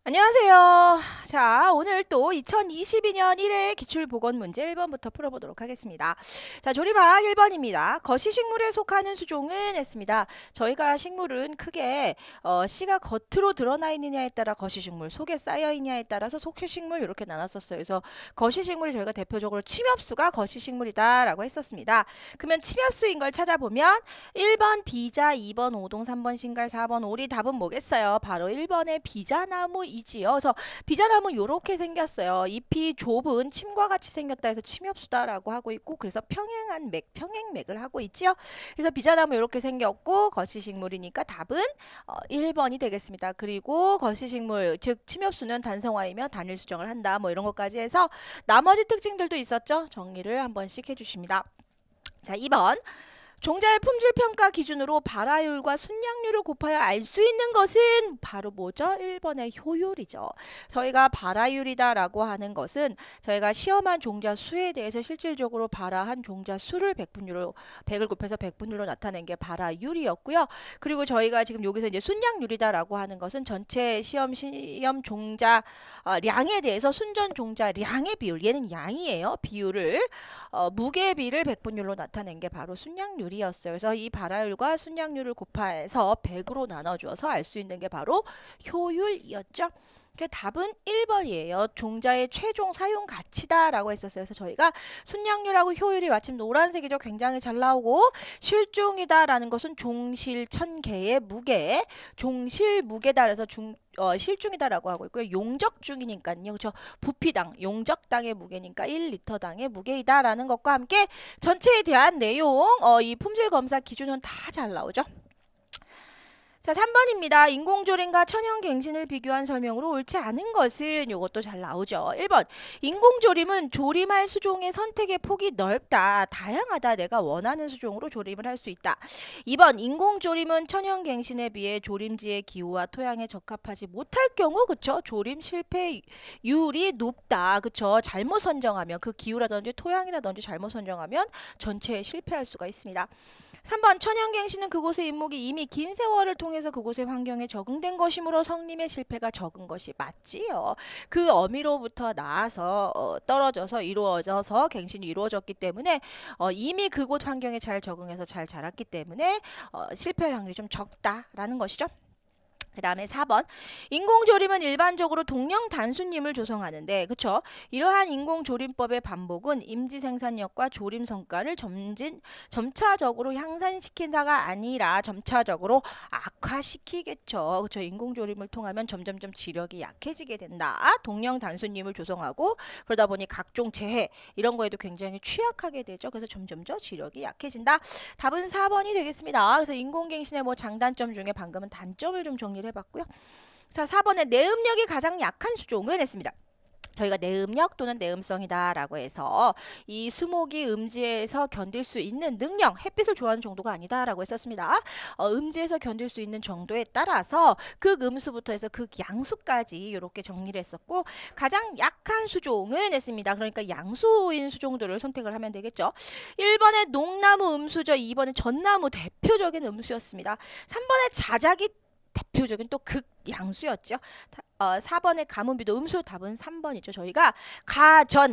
안녕하세요. 자, 오늘 또 2022년 1회 기출보건문제 1번부터 풀어보도록 하겠습니다. 자, 조리막 1번입니다. 거시식물에 속하는 수종은 했습니다. 저희가 식물은 크게 씨가 겉으로 드러나 있느냐에 따라 거시식물, 속에 쌓여 있냐에 따라서 속시식물 이렇게 나눴었어요. 그래서 거시식물이 저희가 대표적으로 침엽수가 거시식물이다라고 했었습니다. 그러면 침엽수인 걸 찾아보면 1번 비자, 2번 오동, 3번 신갈, 4번 오리. 답은 뭐겠어요? 바로 1번의 비자나무 이지요. 그래서 비자나무 요렇게 생겼어요. 잎이 좁은 침과 같이 생겼다 해서 침엽수다라고 하고 있고, 그래서 평행한 맥, 평행맥을 하고 있지요. 그래서 비자나무 요렇게 생겼고 거시식물이니까 답은 1번이 되겠습니다. 그리고 거시식물 즉 침엽수는 단성화이며 단일 수정을 한다, 뭐 이런 것까지 해서 나머지 특징들도 있었죠. 정리를 한 번씩 해주십니다. 자, 2번 종자의 품질 평가 기준으로 발화율과 순량률을 곱하여 알 수 있는 것은 바로 뭐죠? 1번의 효율이죠. 저희가 발화율이다라고 하는 것은 저희가 시험한 종자 수에 대해서 실질적으로 발화한 종자 수를 백분율로 100을 곱해서 백분율로 나타낸 게 발화율이었고요. 그리고 저희가 지금 여기서 이제 순량률이다라고 하는 것은 전체 시험 종자 량에 대해서 순전 종자 량의 비율, 얘는 양이에요. 비율을 무게비를 백분율로 나타낸 게 바로 순량률이었어요. 그래서 이 발화율과 순량률을 곱해서 100으로 나눠주어서 알 수 있는 게 바로 효율이었죠. 그 답은 1번이에요. 종자의 최종 사용 가치다라고 했었어요. 그래서 저희가 순량률하고 효율이 마침 노란색이죠. 굉장히 잘 나오고, 실중이다라는 것은 종실 1000개의 무게, 종실 무게다 그래서 실중이다라고 하고 있고요. 용적중이니까요. 그렇죠. 부피당, 용적당의 무게니까 1리터당의 무게이다라는 것과 함께 전체에 대한 내용, 이 품질 검사 기준은 다 잘 나오죠. 자, 3번입니다. 인공조림과 천연갱신을 비교한 설명으로 옳지 않은 것은 요것도 잘 나오죠. 1번. 인공조림은 조림할 수종의 선택의 폭이 넓다. 다양하다. 내가 원하는 수종으로 조림을 할 수 있다. 2번. 인공조림은 천연갱신에 비해 조림지의 기후와 토양에 적합하지 못할 경우, 그쵸? 조림 실패율이 높다. 그쵸? 잘못 선정하면, 그 기후라든지 토양이라든지 잘못 선정하면 전체에 실패할 수가 있습니다. 3번 천연갱신은 그곳의 인목이 이미 긴 세월을 통해서 그곳의 환경에 적응된 것이므로 성림의 실패가 적은 것이 맞지요. 그 어미로부터 나와서 떨어져서 이루어져서 갱신이 이루어졌기 때문에 이미 그곳 환경에 잘 적응해서 잘 자랐기 때문에 실패할 확률이 좀 적다라는 것이죠. 그 다음에 4번. 인공조림은 일반적으로 동령 단순임을 조성하는데, 그쵸? 이러한 인공조림법의 반복은 임지 생산력과 조림 성과를 점차적으로 향상시킨다가 아니라 점차적으로 악화시키겠죠. 그쵸? 인공조림을 통하면 점점점 지력이 약해지게 된다. 동령 단순임을 조성하고, 그러다 보니 각종 재해, 이런 거에도 굉장히 취약하게 되죠. 그래서 점점점 지력이 약해진다. 답은 4번이 되겠습니다. 그래서 인공갱신의 뭐 장단점 중에 방금은 단점을 좀 정리를 해봤고요. 자, 4번에 내음력이 가장 약한 수종은 했습니다. 저희가 내음력 또는 내음성이다 라고 해서 이 수목이 음지에서 견딜 수 있는 능력, 햇빛을 좋아하는 정도가 아니다 라고 했었습니다. 음지에서 견딜 수 있는 정도에 따라서 극음수부터 해서 극양수까지 이렇게 정리를 했었고, 가장 약한 수종은 했습니다. 그러니까 양수인 수종들을 선택을 하면 되겠죠. 1번에 농나무 음수죠. 2번에 전나무 대표적인 음수였습니다. 3번에 자작이 대표적인 또 극양수였죠. 4번의 가문비도 음수. 답은 3번이죠. 저희가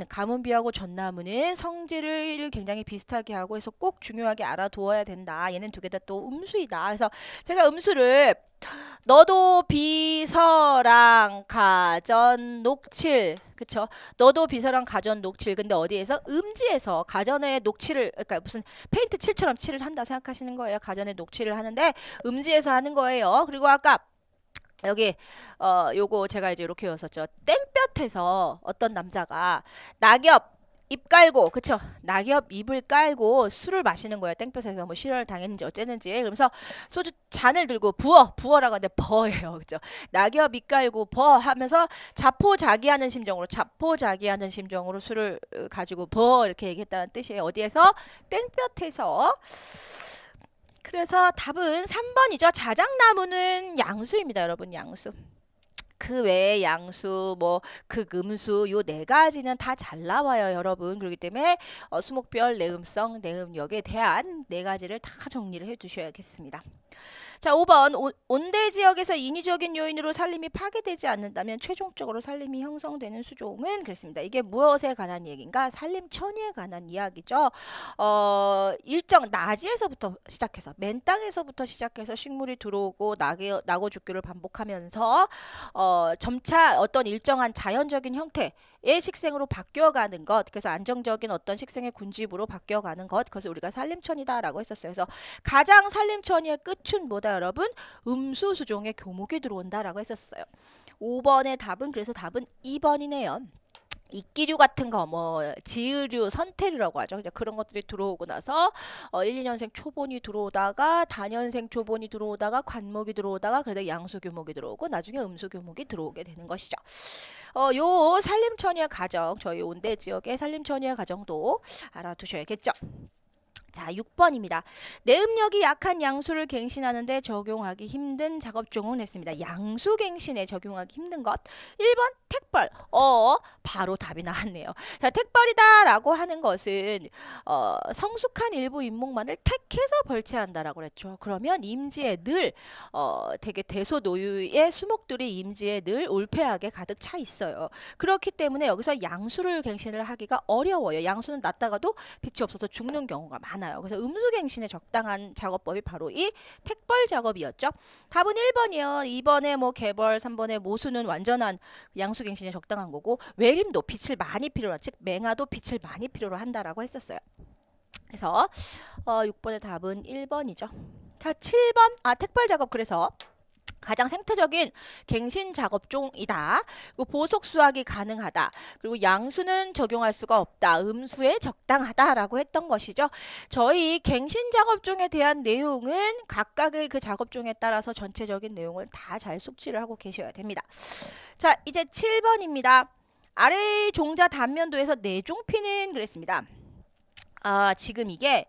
가문비하고 전나무는 성질을 굉장히 비슷하게 하고 해서 꼭 중요하게 알아두어야 된다. 얘는 두 개 다 또 음수이다. 그래서 제가 음수를 너도 비서랑 가전 녹칠, 그쵸? 너도 비서랑 가전 녹칠. 근데 어디에서? 음지에서 가전에 녹칠을, 그러니까 무슨 페인트 칠처럼 칠을 한다 생각하시는 거예요. 가전에 녹칠을 하는데 음지에서 하는 거예요. 그리고 아까 여기 요거 제가 이제 이렇게 외웠었죠. 땡볕에서 어떤 남자가 낙엽 잎 깔고, 그쵸? 낙엽 잎을 깔고 술을 마시는 거예요. 땡볕에서 뭐 실현을 당했는지 어쨌는지. 그러면서 소주 잔을 들고 부어라고 하는데 버예요. 그죠? 낙엽 잎 깔고 버 하면서 자포자기하는 심정으로 술을 가지고 버 이렇게 얘기했다는 뜻이에요. 어디에서? 땡볕에서. 그래서 답은 3번이죠. 자작나무는 양수입니다, 여러분. 양수. 그 외에 양수, 뭐 극음수, 요 네 가지는 다 잘 나와요, 여러분. 그렇기 때문에 수목별, 내음성, 내음력에 대한 네 가지를 다 정리를 해두셔야겠습니다. 자, 5번 온대 지역에서 인위적인 요인으로 산림이 파괴되지 않는다면 최종적으로 산림이 형성되는 수종은 그랬습니다. 이게 무엇에 관한 얘기인가? 산림 천위에 관한 이야기죠. 일정 나지에서부터 시작해서 맨 땅에서부터 시작해서 식물이 들어오고 나고 죽기를 반복하면서 점차 어떤 일정한 자연적인 형태의 식생으로 바뀌어가는 것, 그래서 안정적인 어떤 식생의 군집으로 바뀌어가는 것, 그것을 우리가 산림천이다라고 했었어요. 그래서 가장 산림천이의 끝은 뭐다 여러분? 음수수종의 교목이 들어온다라고 했었어요. 5번의 답은 그래서 답은 2번이네요. 이끼류 같은 거, 뭐 지으류, 선태류라고 하죠. 그런 것들이 들어오고 나서 1, 2년생 초본이 들어오다가 다년생 초본이 들어오다가 관목이 들어오다가 그러다 양수교목이 들어오고 나중에 음수교목이 들어오게 되는 것이죠. 요 산림천이의 가정, 저희 온대 지역의 산림천이의 가정도 알아두셔야겠죠. 자, 6번입니다. 내음력이 약한 양수를 갱신하는데 적용하기 힘든 작업종은 했습니다. 양수갱신에 적용하기 힘든 것. 1번 택벌. 바로 답이 나왔네요. 자, 택벌이다라고 하는 것은 성숙한 일부 인목만을 택해서 벌채한다라고 그랬죠. 그러면 임지에 늘 되게 대소노유의 수목들이 임지에 늘 올폐하게 가득 차 있어요. 그렇기 때문에 여기서 양수를 갱신을 하기가 어려워요. 양수는 났다가도 빛이 없어서 죽는 경우가 많아요. 그래서 음수갱신에 적당한 작업법이 바로 이 택벌 작업이었죠. 답은 1번이요. 2번에 뭐 개벌, 3번에 모수는 완전한 양수갱신에 적당한 거고, 외림도 빛을 많이 필요로, 즉 맹아도 빛을 많이 필요로 한다라고 했었어요. 그래서 6번의 답은 1번이죠. 자, 7번 택벌 작업. 그래서 가장 생태적인 갱신 작업종이다. 그리고 보석 수확이 가능하다. 그리고 양수는 적용할 수가 없다. 음수에 적당하다라고 했던 것이죠. 저희 갱신 작업종에 대한 내용은 각각의 그 작업종에 따라서 전체적인 내용을 다 잘 숙지를 하고 계셔야 됩니다. 자, 이제 7번입니다. 아래 종자 단면도에서 내종피는 그랬습니다. 지금 이게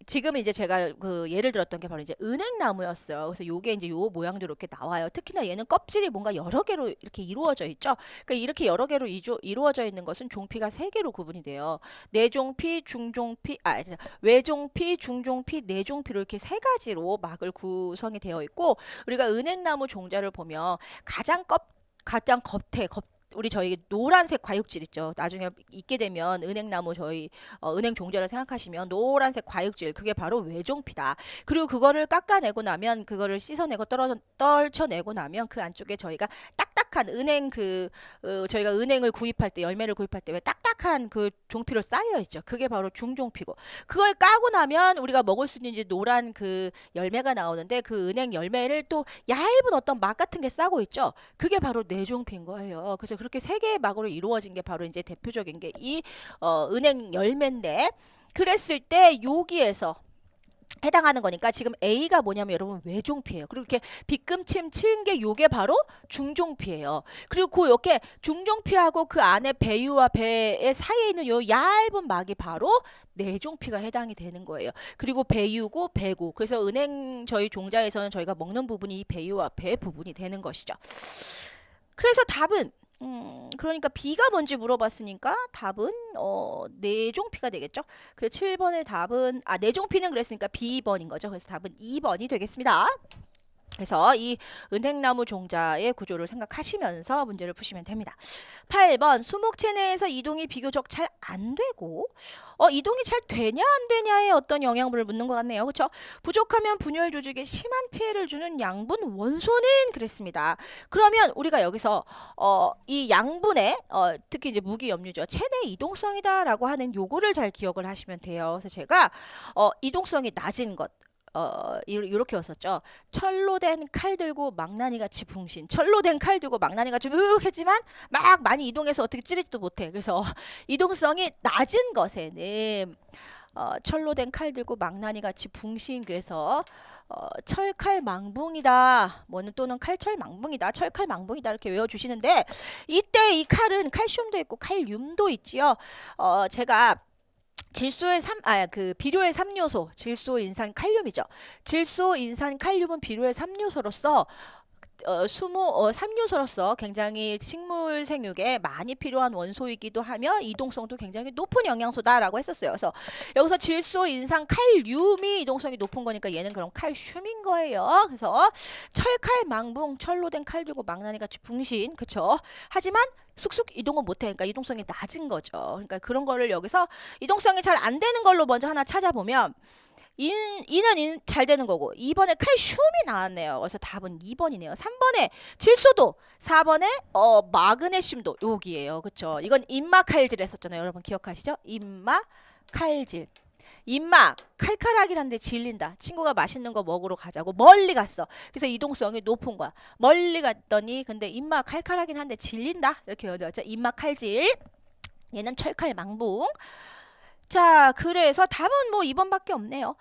지금 이제 제가 그 예를 들었던 게 바로 이제 은행나무였어요. 그래서 요게 이제 요 모양대로 이렇게 나와요. 특히나 얘는 껍질이 뭔가 여러 개로 이렇게 이루어져 있죠. 그러니까 이렇게 여러 개로 이루어져 있는 것은 종피가 3개로 구분이 돼요. 내종피, 중종피, 외종피, 중종피, 내종피로 이렇게 3가지로 막을 구성이 되어 있고, 우리가 은행나무 종자를 보면 가장 겉에 우리 저희 노란색 과육질 있죠. 나중에 있게 되면 은행나무 저희 은행 종자를 생각하시면 노란색 과육질, 그게 바로 외종피다. 그리고 그거를 깎아내고 나면, 그거를 씻어내고 떨쳐내고 나면 그 안쪽에 저희가 딱딱한 은행 저희가 은행을 구입할 때, 열매를 구입할 때 왜 딱딱한 그 종피로 쌓여 있죠. 그게 바로 중종피고, 그걸 까고 나면 우리가 먹을 수 있는 이제 노란 그 열매가 나오는데, 그 은행 열매를 또 얇은 어떤 막 같은 게 싸고 있죠. 그게 바로 내종피인 거예요. 그래서 그렇게 3개의 막으로 이루어진 게 바로 이제 대표적인 게 이 은행 열매인데, 그랬을 때 여기에서 해당하는 거니까 지금 A가 뭐냐면 여러분 외종피예요. 그리고 이렇게 빗금침 치은 게 요게 바로 중종피예요. 그리고 그 이렇게 중종피하고 그 안에 배유와 배의 사이에 있는 요 얇은 막이 바로 내종피가 해당이 되는 거예요. 그리고 배유고 배고, 그래서 은행 저희 종자에서는 저희가 먹는 부분이 이 배유와 배 부분이 되는 것이죠. 그래서 답은 그러니까 B가 뭔지 물어봤으니까 답은 내종피가 되겠죠. 그래서 7번의 답은 내종피는 그랬으니까 B번인 거죠. 그래서 답은 2번이 되겠습니다. 그래서 이 은행나무 종자의 구조를 생각하시면서 문제를 푸시면 됩니다. 8번 수목체 내에서 이동이 비교적 잘 안 되고, 이동이 잘 되냐 안 되냐에 어떤 영향분을 묻는 것 같네요. 그렇죠? 부족하면 분열 조직에 심한 피해를 주는 양분 원소는 그랬습니다. 그러면 우리가 여기서 이 양분의 특히 이제 무기염류죠. 체내 이동성이다라고 하는 요거를 잘 기억을 하시면 돼요. 그래서 제가 이동성이 낮은 것, 이렇게 왔었죠. 철로 된 칼 들고 망나니같이 붕신. 철로 된 칼 들고 망나니같이 했지만 막 많이 이동해서 어떻게 찌르지도 못해. 그래서 이동성이 낮은 것에는 철로 된 칼 들고 망나니같이 붕신. 그래서 철칼망붕이다. 뭐는 또는 칼철망붕이다. 철칼망붕이다. 이렇게 외워주시는데, 이때 이 칼은 칼슘도 있고 칼륨도 있지요. 제가 질소의 비료의 3요소, 질소, 인산, 칼륨이죠. 질소, 인산, 칼륨은 비료의 3요소로서 삼요소로서 굉장히 식물 생육에 많이 필요한 원소이기도 하며 이동성도 굉장히 높은 영양소다라고 했었어요. 그래서 여기서 질소, 인산, 칼륨이 이동성이 높은 거니까 얘는 그럼 칼슘인 거예요. 그래서 철칼, 망붕, 철로 된 칼들고 망나니 같이 붕신, 그쵸? 하지만 쑥쑥 이동은 못해. 그러니까 이동성이 낮은 거죠. 그러니까 그런 거를 여기서 이동성이 잘 안 되는 걸로 먼저 하나 찾아보면 이는 잘 되는 거고 2번에 칼슘이 나왔네요. 그래서 답은 2번이네요. 3번에 질소도, 4번에 마그네슘도 여기에요. 그쵸? 이건 입마칼질 했었잖아요. 여러분 기억하시죠? 입마칼질. 입막 칼칼하긴 한데 질린다. 친구가 맛있는 거 먹으러 가자고 멀리 갔어. 그래서 이동성이 높은 거야. 멀리 갔더니 근데 입막 칼칼하긴 한데 질린다. 이렇게 외웠죠. 입막 칼질. 얘는 철칼 망붕. 자, 그래서 답은 뭐 2번밖에 없네요.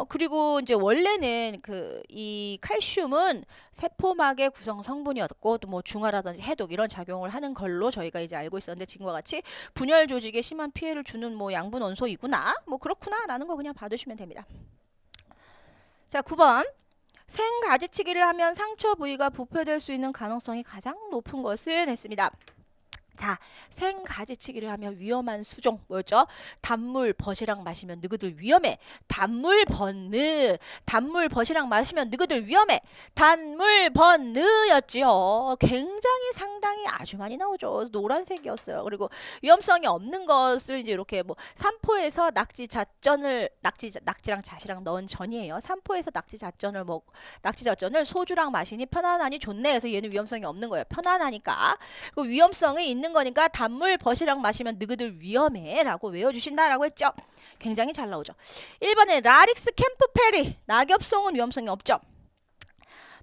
그리고 이제 원래는 이 칼슘은 세포막의 구성 성분이었고 또 뭐 중화라든지 해독 이런 작용을 하는 걸로 저희가 이제 알고 있었는데 지금과 같이 분열 조직에 심한 피해를 주는 뭐 양분 원소이구나. 뭐 그렇구나라는 거 그냥 봐두시면 됩니다. 자, 9번. 생가지치기를 하면 상처 부위가 부패될 수 있는 가능성이 가장 높은 것은 했습니다. 자, 생가지치기를 하면 위험한 수종 뭐였죠? 단물, 버시락 마시면 너희들 위험해. 단물, 번느. 단물, 버시락 마시면 너희들 위험해. 단물, 번느였지요. 굉장히 상당히 아주 많이 나오죠. 노란색이었어요. 그리고 위험성이 없는 것을 이제 이렇게 뭐 삼포에서 낙지랑 잣이랑 넣은 전이에요. 삼포에서 낙지잣전을 소주랑 마시니 편안하니 좋네. 그래서 얘는 위험성이 없는 거예요. 편안하니까. 그리고 위험성이 있는 거니까 단물, 버시락 마시면 너희들 위험해 라고 외워주신다라고 했죠. 굉장히 잘 나오죠. 1번에 라릭스 캠프페리. 낙엽송은 위험성이 없죠.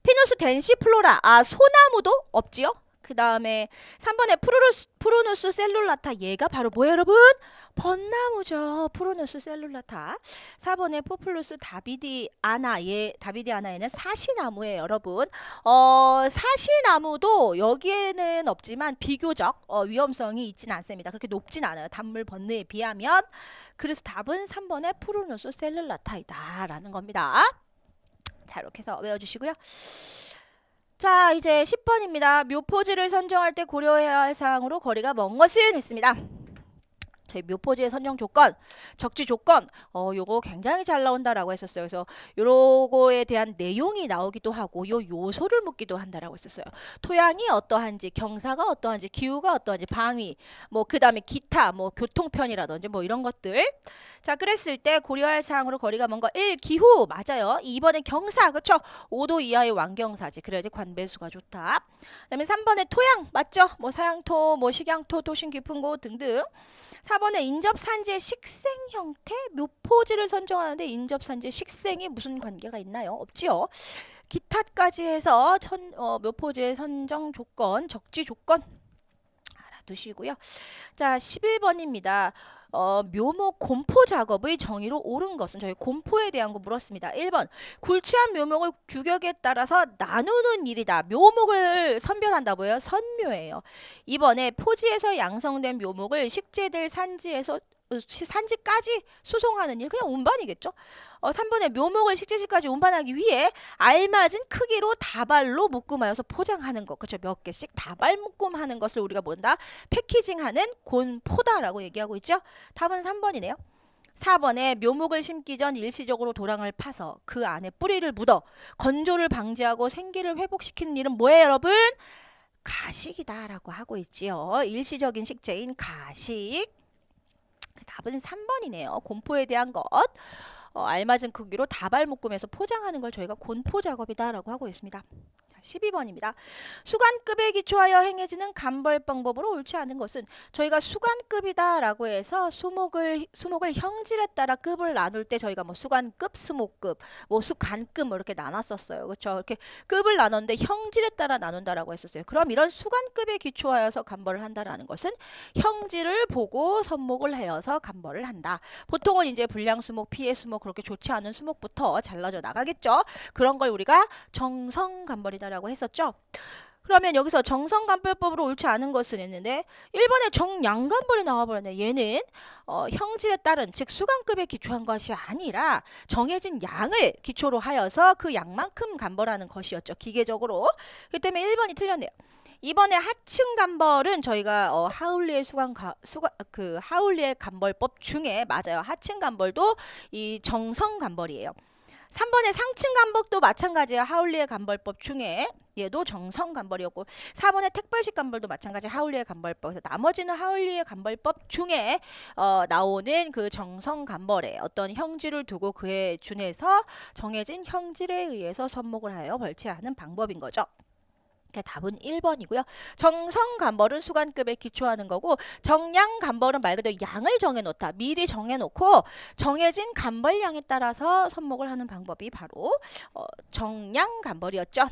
피누스 덴시플로라. 소나무도 없지요. 그 다음에 3번에 프로누스 셀룰라타. 얘가 바로 뭐예요 여러분? 벚나무죠. 프로누스 셀룰라타. 4번에 포플루스 다비디아나. 다비디아나에는 사시나무예요 여러분. 사시나무도 여기에는 없지만 비교적 위험성이 있진 않습니다. 그렇게 높진 않아요. 단물 번느에 비하면. 그래서 답은 3번에 프로누스 셀룰라타이다 라는 겁니다. 자, 이렇게 해서 외워주시고요. 자, 이제 10번입니다. 묘포지를 선정할 때 고려해야 할 사항으로 거리가 먼 것은 했습니다. 저희 묘포지의 선정 조건, 적지 조건, 요거 굉장히 잘 나온다라고 했었어요. 그래서 요거에 대한 내용이 나오기도 하고 요 요소를 묻기도 한다라고 했었어요. 토양이 어떠한지, 경사가 어떠한지, 기후가 어떠한지, 방위, 뭐 그다음에 기타, 뭐 교통편이라든지 뭐 이런 것들. 자, 그랬을 때 고려할 사항으로 거리가 먼 거 1. 기후 맞아요. 2번에 경사 그쵸? 5도 이하의 완경사지. 그래야지 관배수가 좋다. 그다음에 3번에 토양 맞죠? 뭐 사양토, 뭐 식양토, 토신 깊은 곳 등등. 4번에 인접산지의 식생 형태. 묘포지를 선정하는데 인접산지의 식생이 무슨 관계가 있나요? 없지요. 기타까지 해서 묘포지의 선정 조건, 적지 조건 알아두시고요. 자, 11번입니다. 묘목 곰포 작업의 정의로 옳은 것은 저희 곰포에 대한 거 물었습니다. 1번 굴치한 묘목을 규격에 따라서 나누는 일이다. 묘목을 선별한다 뭐예요? 선묘예요. 2번에 포지에서 양성된 묘목을 식재될 산지까지 수송하는 일. 그냥 운반이겠죠. 3번에 묘목을 식재지까지 운반하기 위해 알맞은 크기로 다발로 묶음하여서 포장하는 것. 그렇죠. 몇 개씩 다발 묶음하는 것을 우리가 뭔다? 패키징하는 곤포다라고 얘기하고 있죠. 답은 3번이네요. 4번에 묘목을 심기 전 일시적으로 도랑을 파서 그 안에 뿌리를 묻어 건조를 방지하고 생기를 회복시키는 일은 뭐예요 여러분? 가식이다라고 하고 있지요. 일시적인 식재인 가식. 답은 3번이네요. 곰포에 대한 것. 알맞은 크기로 다발 묶음해서 포장하는 걸 저희가 곤포 작업이다라고 하고 있습니다. 12번입니다. 수관급에 기초하여 행해지는 감벌 방법으로 옳지 않은 것은 저희가 수관급이다라고 해서 수목을 형질에 따라 급을 나눌 때 저희가 뭐 수관급, 수목급, 뭐 수간급 뭐 이렇게 나눴었어요. 그렇죠? 이렇게 급을 나눴는데 형질에 따라 나눈다라고 했었어요. 그럼 이런 수관급에 기초하여서 감벌을 한다라는 것은 형질을 보고 선목을 해서 감벌을 한다. 보통은 이제 불량수목, 피해수목 그렇게 좋지 않은 수목부터 잘라져 나가겠죠. 그런 걸 우리가 정성감벌이다 라고 했었죠. 그러면 여기서 정성간벌법으로 옳지 않은 것은 했는데 1번에 정량간벌이 나와버렸네. 얘는 형질에 따른 즉 수간급에 기초한 것이 아니라 정해진 양을 기초로 하여서 그 양만큼 간벌하는 것이었죠. 기계적으로. 그 때문에 1번이 틀렸네요. 이번에 하층 간벌은 저희가 하울리의 하울리의 간벌법 중에 맞아요. 하층 간벌도 이 정성 간벌이에요. 3번의 상층 간벌도 마찬가지예요. 하울리의 간벌법 중에 얘도 정성 간벌이었고 4번의 택벌식 간벌도 마찬가지 하울리의 간벌법. 그래서 나머지는 하울리의 간벌법 중에 나오는 그 정성 간벌에 어떤 형질을 두고 그에 준해서 정해진 형질에 의해서 선목을 하여 벌채하는 방법인 거죠. 답은 1번이고요. 정성 간벌은 수간급에 기초하는 거고 정량 간벌은 말 그대로 양을 정해놓다. 미리 정해놓고 정해진 간벌량에 따라서 선목을 하는 방법이 바로 정량 간벌이었죠.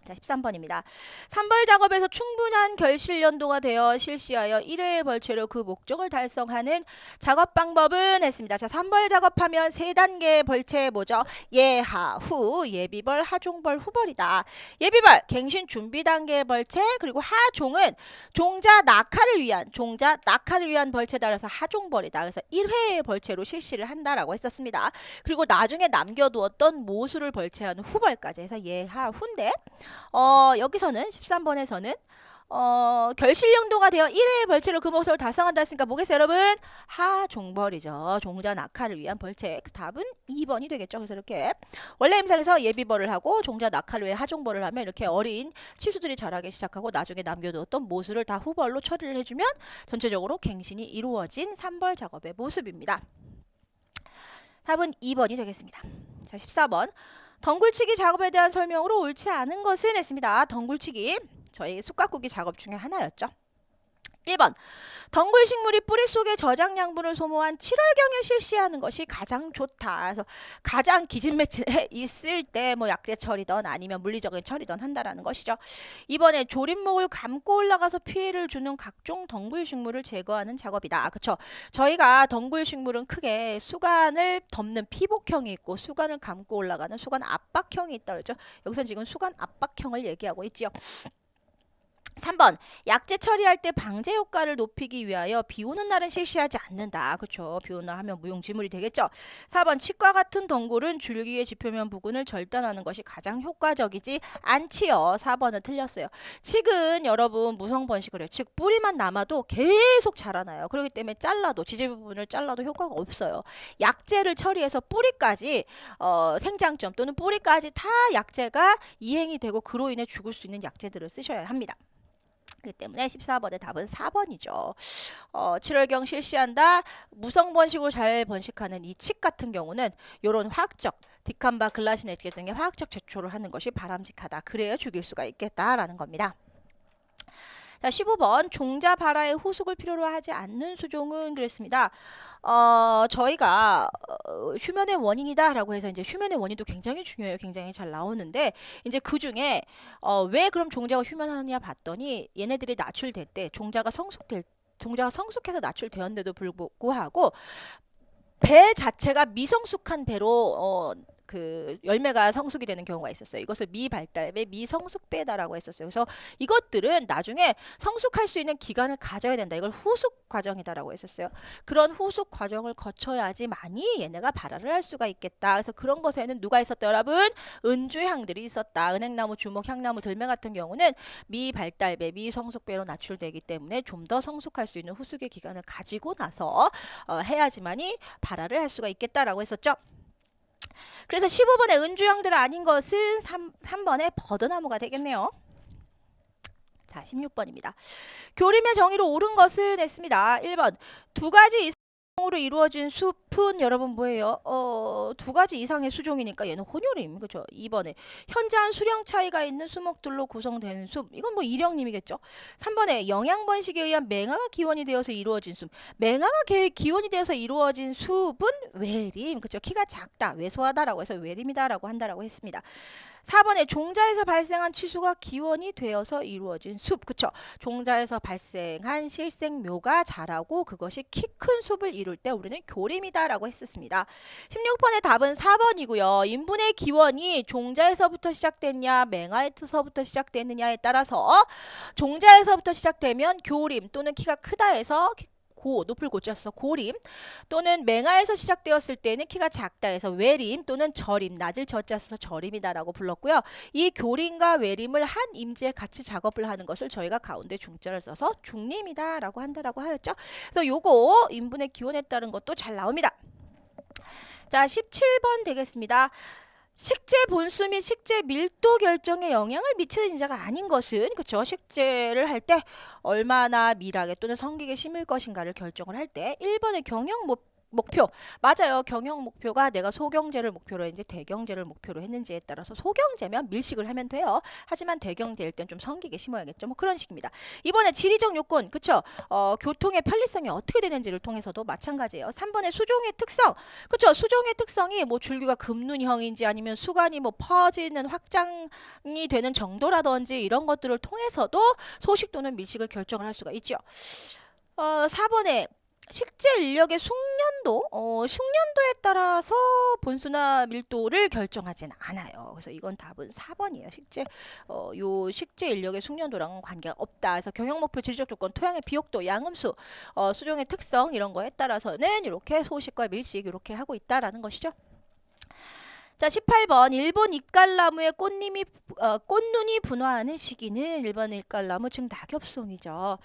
자, 13번입니다. 산벌 작업에서 충분한 결실 연도가 되어 실시하여 1회의 벌채로 그 목적을 달성하는 작업 방법은 했습니다. 자, 산벌 작업하면 3단계의 벌채 뭐죠? 예하, 후, 예비벌, 하종벌, 후벌이다. 예비벌, 갱신 준비 단계의 벌채, 그리고 하종은 종자 낙하를 위한 벌채에 따라서 하종벌이다. 그래서 1회의 벌채로 실시를 한다라고 했었습니다. 그리고 나중에 남겨두었던 모수를 벌채하는 후벌까지 해서 예하, 후인데 여기서는 13번에서는 결실 연도가 되어 1회의 벌채로 그 목적을 달성한다 했으니까 뭐겠어요, 여러분? 하종벌이죠. 종자 낙하를 위한 벌채. 답은 2번이 되겠죠. 그래서 이렇게 원래 임상에서 예비벌을 하고 종자 낙하를 위해 하종벌을 하면 이렇게 어린 치수들이 자라기 시작하고 나중에 남겨두었던 모수를 다 후벌로 처리를 해주면 전체적으로 갱신이 이루어진 산벌 작업의 모습입니다. 답은 2번이 되겠습니다. 자, 14번. 덩굴치기 작업에 대한 설명으로 옳지 않은 것은 했습니다. 덩굴치기 저희 쑥가꾸기 작업 중에 하나였죠. 1번 덩굴식물이 뿌리 속에 저장 양분을 소모한 7월경에 실시하는 것이 가장 좋다. 그래서 가장 기진맥진에 있을 때 뭐 약재 처리든 아니면 물리적인 처리든 한다라는 것이죠. 이번에 조림목을 감고 올라가서 피해를 주는 각종 덩굴식물을 제거하는 작업이다. 그렇죠? 저희가 덩굴식물은 크게 수간을 덮는 피복형이 있고 수간을 감고 올라가는 수간 압박형이 있다 그랬죠. 여기서 지금 수간 압박형을 얘기하고 있지요. 3번 약재 처리할 때 방제 효과를 높이기 위하여 비 오는 날은 실시하지 않는다. 그렇죠. 비 오는 날 하면 무용지물이 되겠죠. 4번 칡과 같은 덩굴은 줄기의 지표면 부근을 절단하는 것이 가장 효과적이지 않지요. 4번은 틀렸어요. 칡은 여러분 무성번식을 해요. 즉 뿌리만 남아도 계속 자라나요. 그렇기 때문에 잘라도 지지 부분을 잘라도 효과가 없어요. 약재를 처리해서 뿌리까지 생장점 또는 뿌리까지 다 약재가 이행이 되고 그로 인해 죽을 수 있는 약재들을 쓰셔야 합니다. 그렇기 때문에 14번의 답은 4번이죠. 7월경 실시한다. 무성번식으로 잘 번식하는 이 칡 같은 경우는 이런 화학적 디캄바 글라시네트 등의 화학적 제초를 하는 것이 바람직하다. 그래야 죽일 수가 있겠다라는 겁니다. 자, 15번 종자 발화에 후숙을 필요로 하지 않는 수종은 그랬습니다. 저희가 휴면의 원인이다 라고 해서 이제 휴면의 원인도 굉장히 중요해요. 굉장히 잘 나오는데 이제 그 중에 왜 그럼 종자가 휴면하느냐 봤더니 얘네들이 나출될 때 종자가 성숙해서 나출되었는데도 불구하고 배 자체가 미성숙한 배로 그 열매가 성숙이 되는 경우가 있었어요. 이것을 미발달배, 미성숙배다라고 했었어요. 그래서 이것들은 나중에 성숙할 수 있는 기간을 가져야 된다. 이걸 후숙 과정이다라고 했었어요. 그런 후숙 과정을 거쳐야지만이 얘네가 발화를 할 수가 있겠다. 그래서 그런 것에는 누가 있었다, 여러분? 은주향들이 있었다. 은행나무, 주목, 향나무, 들매 같은 경우는 미발달배, 미성숙배로 나출되기 때문에 좀 더 성숙할 수 있는 후숙의 기간을 가지고 나서 해야지만이 발화를 할 수가 있겠다라고 했었죠. 그래서 15번의 은주형들 아닌 것은 3번의 버드나무가 되겠네요. 자, 16번입니다. 교림의 정의로 옳은 것은 했습니다. 1번 두 가지 이상으로 이루어진 숲은 여러분 뭐예요? 두 가지 이상의 수종이니까 얘는 혼요림. 그렇죠? 2번에 현저한 수령 차이가 있는 수목들로 구성된 숲. 이건 뭐 일형림이겠죠. 3번에 영양번식에 의한 맹아가 기원이 되어서 이루어진 숲. 맹아가 기원이 되어서 이루어진 숲은 외림. 그렇죠? 키가 작다, 왜소하다라고 해서 외림이다라고 한다라고 했습니다. 4번에 종자에서 발생한 치수가 기원이 되어서 이루어진 숲. 그쵸? 종자에서 발생한 실생묘가 자라고 그것이 키 큰 숲을 이룰 때 우리는 교림이다 라고 했었습니다. 16번의 답은 4번이고요. 인분의 기원이 종자에서부터 시작됐냐 맹하에서부터 시작됐느냐에 따라서 종자에서부터 시작되면 교림 또는 키가 크다 해서 높을 고자 써서 고림, 또는 맹하에서 시작되었을 때는 키가 작다 해서 외림 또는 저림, 낮을 저자 써서 저림이다라고 불렀고요. 이 교림과 외림을 한 임지에 같이 작업을 하는 것을 저희가 가운데 중자를 써서 중림이다라고 한다라고 하였죠. 그래서 요거 인분의 기원에 따른 것도 잘 나옵니다. 자, 17번 되겠습니다. 식재 본수 및 식재 밀도 결정에 영향을 미치는 인자가 아닌 것은, 그쵸? 식재를 할 때 얼마나 밀하게 또는 성기게 심을 것인가를 결정을 할 때 1번의 경영 목표. 맞아요. 경영 목표가 내가 소경제를 목표로 했는지 대경제를 목표로 했는지에 따라서 소경제면 밀식을 하면 돼요. 하지만 대경제일 땐 좀 성기게 심어야겠죠. 뭐 그런 식입니다. 이번에 지리적 요건, 그쵸? 교통의 편리성이 어떻게 되는지를 통해서도 마찬가지예요. 3번의 수종의 특성, 그쵸? 수종의 특성이 뭐 줄기가 금눈형인지 아니면 수관이 뭐 퍼지는 확장이 되는 정도라든지 이런 것들을 통해서도 소식 또는 밀식을 결정을 할 수가 있죠. 4번에 식재 인력의 숙련도에 따라서 본수나 밀도를 결정하지는 않아요. 그래서 이건 답은 4번이에요. 식재 인력의 숙련도랑은 관계가 없다. 그래서 경영 목표, 지리적 조건, 토양의 비옥도, 양음수, 수종의 특성 이런 거에 따라서는 이렇게 소식과 밀식 이렇게 하고 있다라는 것이죠. 자, 18번 일본 잎갈나무의 꽃눈이 분화하는 시기는 1번 잎갈나무 즉 낙엽송이죠.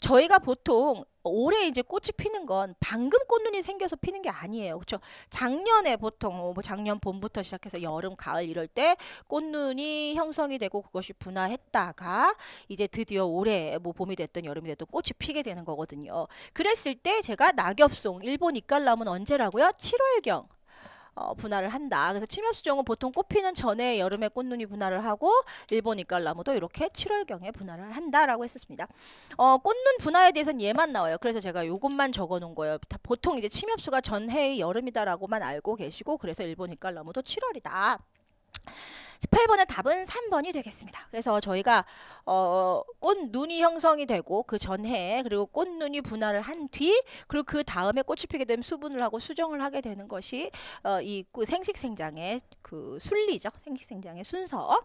저희가 보통 올해 이제 꽃이 피는 건 방금 꽃눈이 생겨서 피는 게 아니에요. 그렇죠? 작년에 보통 뭐 작년 봄부터 시작해서 여름, 가을 이럴 때 꽃눈이 형성이 되고 그것이 분화했다가 이제 드디어 올해 뭐 봄이 됐든 여름이 됐든 꽃이 피게 되는 거거든요. 그랬을 때 제가 낙엽송 일본 잎갈나무는 언제라고요? 7월경. 분화를 한다. 그래서 침엽수종은 보통 꽃피는 전에 여름에 꽃눈이 분화를 하고 일본 잎갈나무도 이렇게 7월경에 분화를 한다라고 했었습니다. 꽃눈 분화에 대해서는 얘만 나와요. 그래서 제가 요것만 적어 놓은 거예요. 보통 이제 침엽수가 전해의 여름이다라고만 알고 계시고 그래서 일본 잎갈나무도 7월이다. 18번의 답은 3번이 되겠습니다. 그래서 저희가 꽃눈이 형성이 되고 그 전해에 그리고 꽃눈이 분화를 한 뒤 그리고 그 다음에 꽃이 피게 되면 수분을 하고 수정을 하게 되는 것이 이 생식생장의 그 순리죠. 생식생장의 순서.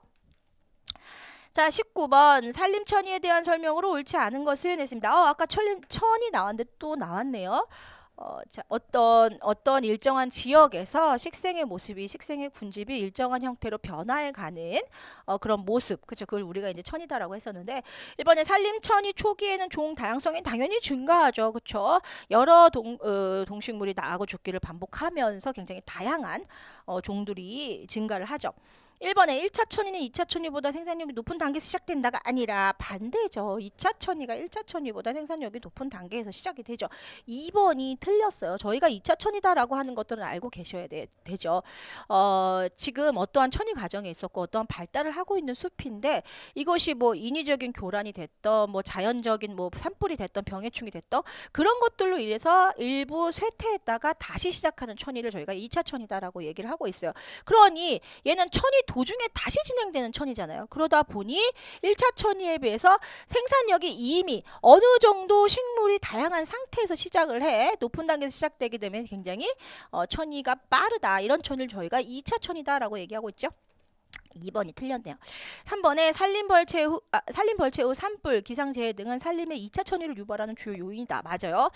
자, 19번 산림천이에 대한 설명으로 옳지 않은 것은 했습니다. 아까 천이 나왔는데 또 나왔네요. 자, 어떤 일정한 지역에서 식생의 모습이 식생의 군집이 일정한 형태로 변화해 가는 그런 모습, 그렇죠? 그걸 우리가 이제 천이다라고 했었는데 1번에 산림천이 초기에는 종 다양성이 당연히 증가하죠, 그렇죠? 여러 동식물이 나하고 죽기를 반복하면서 굉장히 다양한 종들이 증가를 하죠. 1번에 1차 천이는 2차 천이보다 생산력이 높은 단계에서 시작된다가 아니라 반대죠. 2차 천이가 1차 천이보다 생산력이 높은 단계에서 시작이 되죠. 2번이 틀렸어요. 저희가 2차 천이다라고 하는 것들은 알고 계셔야 되죠. 지금 어떠한 천이 과정에 있었고 어떠한 발달을 하고 있는 숲인데 이것이 뭐 인위적인 교란이 됐던 뭐 자연적인 뭐 산불이 됐던 병해충이 됐던 그런 것들로 인해서 일부 쇠퇴했다가 다시 시작하는 천이를 저희가 2차 천이다라고 얘기를 하고 있어요. 그러니 얘는 천이 도중에 다시 진행되는 천이잖아요. 그러다 보니 1차 천이에 비해서 생산력이 이미 어느 정도 식물이 다양한 상태에서 시작을 해 높은 단계에서 시작되게 되면 굉장히 천이가 빠르다. 이런 천을 저희가 2차 천이다라고 얘기하고 있죠. 2번이 틀렸네요. 3번에 산림벌채 후 산불, 기상재해 등은 산림의 2차 천이를 유발하는 주요 요인이다. 맞아요.